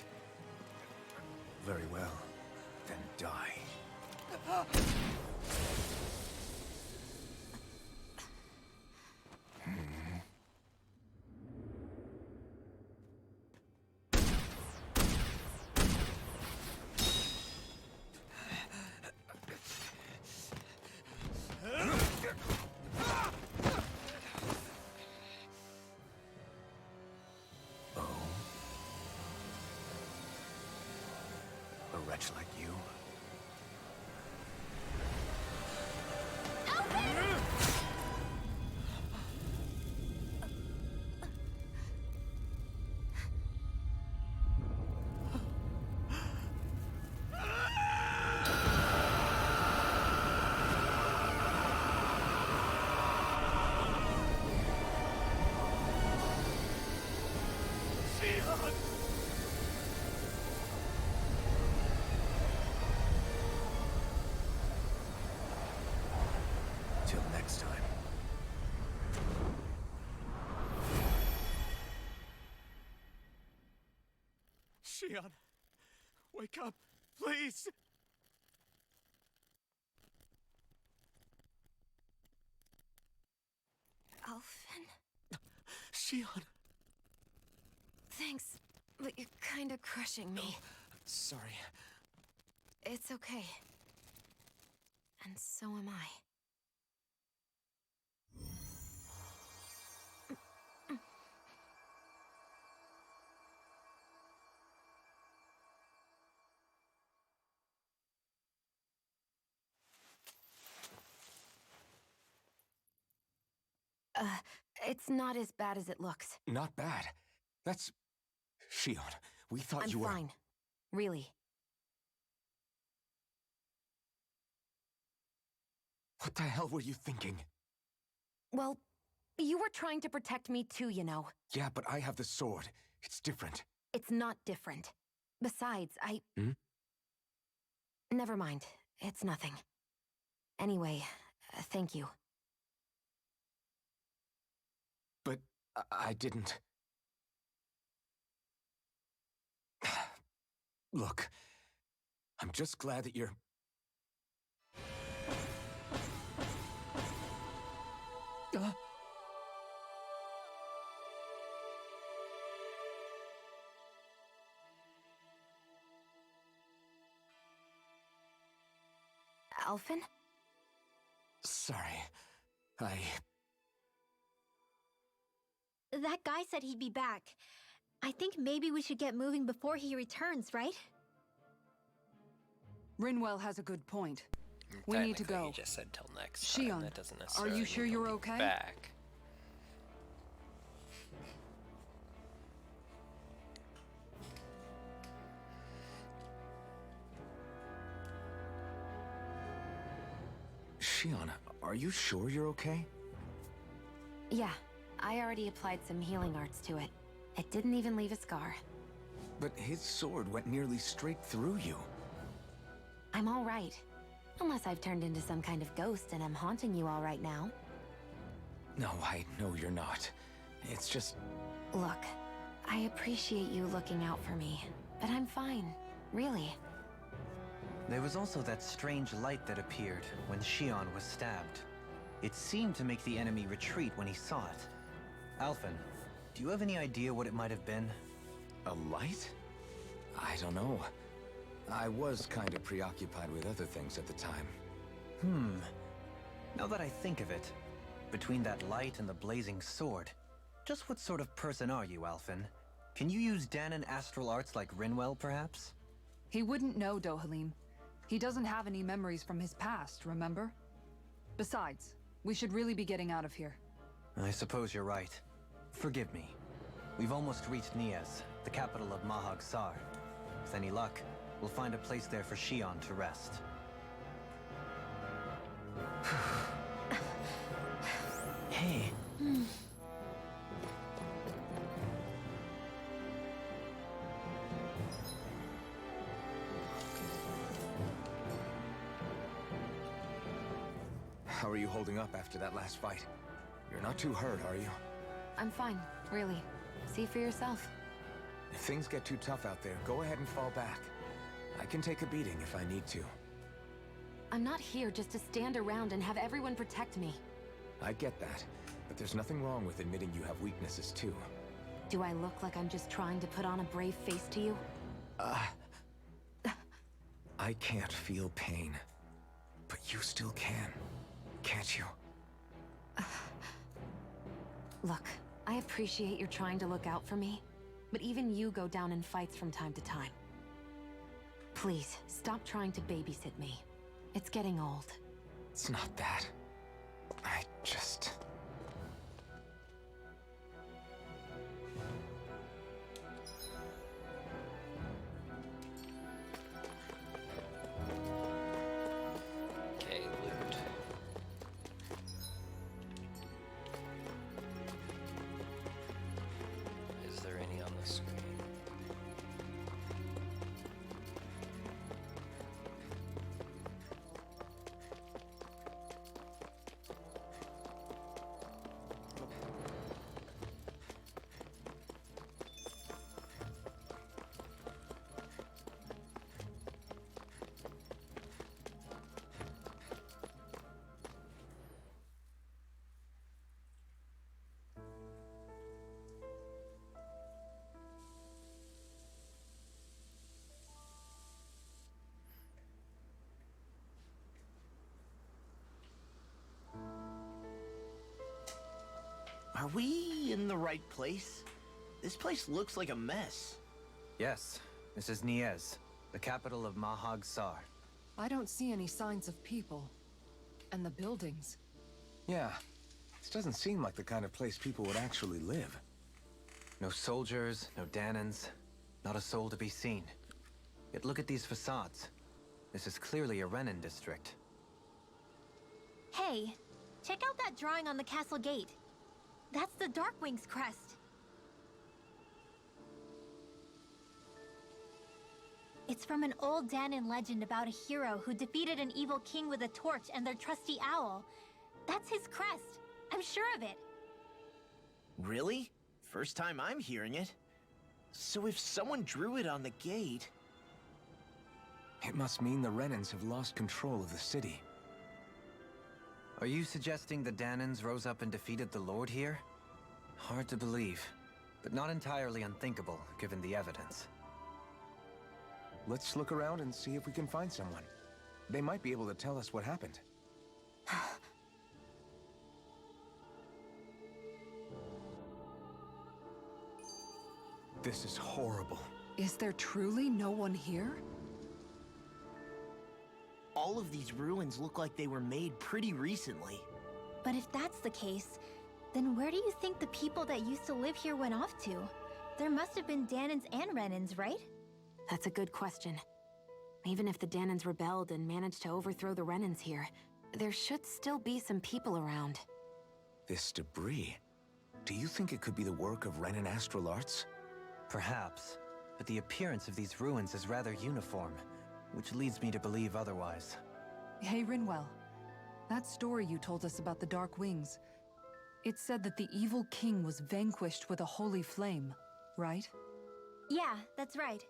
Very well. Then die. A wretch like you? Till next time. Shion, wake up, please! Alphen, Shion! thanks, but you're kinda crushing me. Sorry. It's okay. And so am I. It's not as bad as it looks. Not bad. That's... Shion, we thought I'm you were... fine. Really. What the hell were you thinking? Well, you were trying to protect me too, you know. Yeah, but I have the sword. It's different. It's not different. Besides, Hmm? Never mind. It's nothing. Anyway, thank you. But I didn't... Look, I'm just glad that you're... Alphen? Sorry. That guy said he'd be back. I think maybe we should get moving before he returns, right? Rinwell has a good point. We need to go. You just said till next time. Shion, That doesn't are necessarily you sure mean you're he'll be okay? Back. Shion, are you sure you're okay? Yeah, I already applied some healing arts to it. It didn't even leave a scar. But his sword went nearly straight through you. I'm all right. Unless I've turned into some kind of ghost and I'm haunting you all right now. No, I know you're not. It's just... Look, I appreciate you looking out for me, but I'm fine, really. There was also that strange light that appeared when Shion was stabbed. It seemed to make the enemy retreat when he saw it. Alphen, do you have any idea what it might have been? A light? I don't know. I was kind of preoccupied with other things at the time. Now that I think of it, between that light and the blazing sword, just what sort of person are you, Alphen? Can you use Danon astral arts like Rinwell, perhaps? He wouldn't know, Dohalim. He doesn't have any memories from his past, remember? Besides, we should really be getting out of here. I suppose you're right. Forgive me. We've almost reached Niez, the capital of Mahag Saar. With any luck, we'll find a place there for Shion to rest. Hey. How are you holding up after that last fight? You're not too hurt, are you? I'm fine, really. See for yourself. If things get too tough out there, go ahead and fall back. I can take a beating if I need to. I'm not here just to stand around and have everyone protect me. I get that, but there's nothing wrong with admitting you have weaknesses too. Do I look like I'm just trying to put on a brave face to you? I can't feel pain, but you still can, can't you? Look, I appreciate you're trying to look out for me, but even you go down in fights from time to time. Please, stop trying to babysit me. It's getting old. It's not that. I just... Okay, loot. Is there any on the screen? Are we in the right place? This place looks like a mess. Yes, this is Niez, the capital of Mahag Saar. I don't see any signs of people. And the buildings. Yeah, this doesn't seem like the kind of place people would actually live. No soldiers, no Danons, not a soul to be seen. Yet look at these facades. This is clearly a Renin district. Hey, check out that drawing on the castle gate. That's the Darkwing's crest. It's from an old Danon legend about a hero who defeated an evil king with a torch and their trusty owl. That's his crest. I'm sure of it. Really? First time I'm hearing it. So if someone drew it on the gate... It must mean the Renins have lost control of the city. Are you suggesting the Danons rose up and defeated the Lord here? Hard to believe, but not entirely unthinkable, given the evidence. Let's look around and see if we can find someone. They might be able to tell us what happened. This is horrible. Is there truly no one here? All of these ruins look like they were made pretty recently. But if that's the case, then where do you think the people that used to live here went off to? There must have been Danons and Renins, right? That's a good question. Even if the Danons rebelled and managed to overthrow the Renins here, there should still be some people around. This debris. Do you think it could be the work of Renin Astral Arts? Perhaps, but the appearance of these ruins is rather uniform, which leads me to believe otherwise. Hey, Rinwell. That story you told us about the Dark Wings, it said that the evil king was vanquished with a holy flame, right? Yeah, that's right.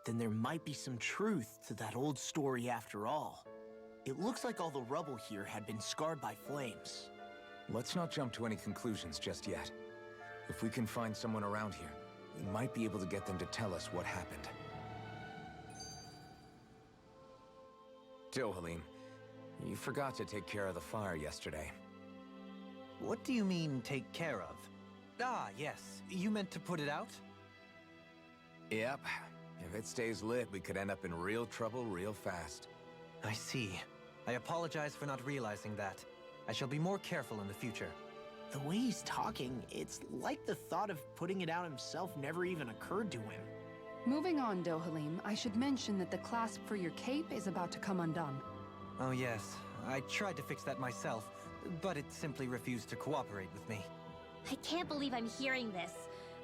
Then there might be some truth to that old story after all. It looks like all the rubble here had been scarred by flames. Let's not jump to any conclusions just yet. If we can find someone around here, we might be able to get them to tell us what happened. Dohalim, you forgot to take care of the fire yesterday. What do you mean, take care of? Ah, yes. You meant to put it out? Yep. If it stays lit, we could end up in real trouble real fast. I see. I apologize for not realizing that. I shall be more careful in the future. The way he's talking, it's like the thought of putting it out himself never even occurred to him. Moving on, Dohalim, I should mention that the clasp for your cape is about to come undone. Oh yes, I tried to fix that myself, but it simply refused to cooperate with me. I can't believe I'm hearing this.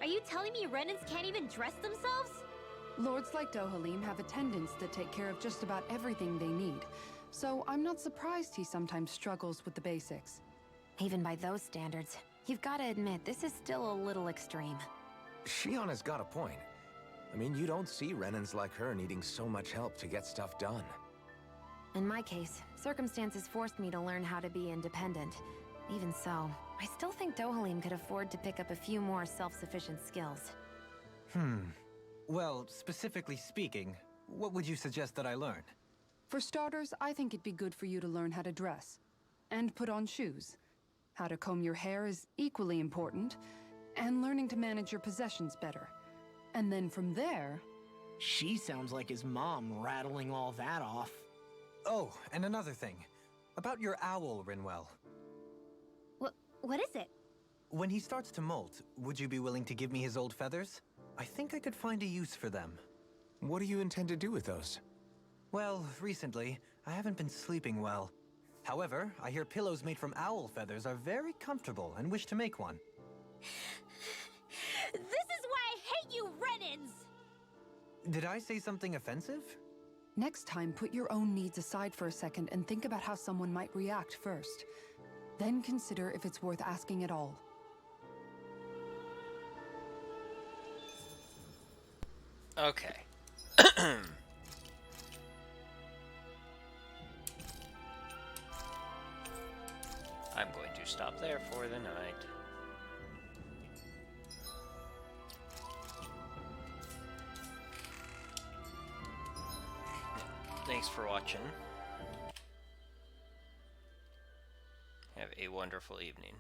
Are you telling me Renins can't even dress themselves? Lords like Dohalim have attendants that take care of just about everything they need, so I'm not surprised he sometimes struggles with the basics. Even by those standards, you've got to admit this is still a little extreme. Shionna's got a point. I mean, you don't see Renins like her needing so much help to get stuff done. In my case, circumstances forced me to learn how to be independent. Even so, I still think Dohalim could afford to pick up a few more self-sufficient skills. Well, specifically speaking, what would you suggest that I learn? For starters, I think it'd be good for you to learn how to dress. And put on shoes. How to comb your hair is equally important. And learning to manage your possessions better. And then from there... She sounds like his mom rattling all that off. Oh, and another thing. About your owl, Rinwell. What is it? When he starts to molt, would you be willing to give me his old feathers? I think I could find a use for them. What do you intend to do with those? Well, recently, I haven't been sleeping well. However, I hear pillows made from owl feathers are very comfortable and wish to make one. This is why I hate you, Renins! Did I say something offensive? Next time, put your own needs aside for a second and think about how someone might react first. Then consider if it's worth asking at all. Okay. I'm going to stop there for the night. Thanks for watching. Have a wonderful evening.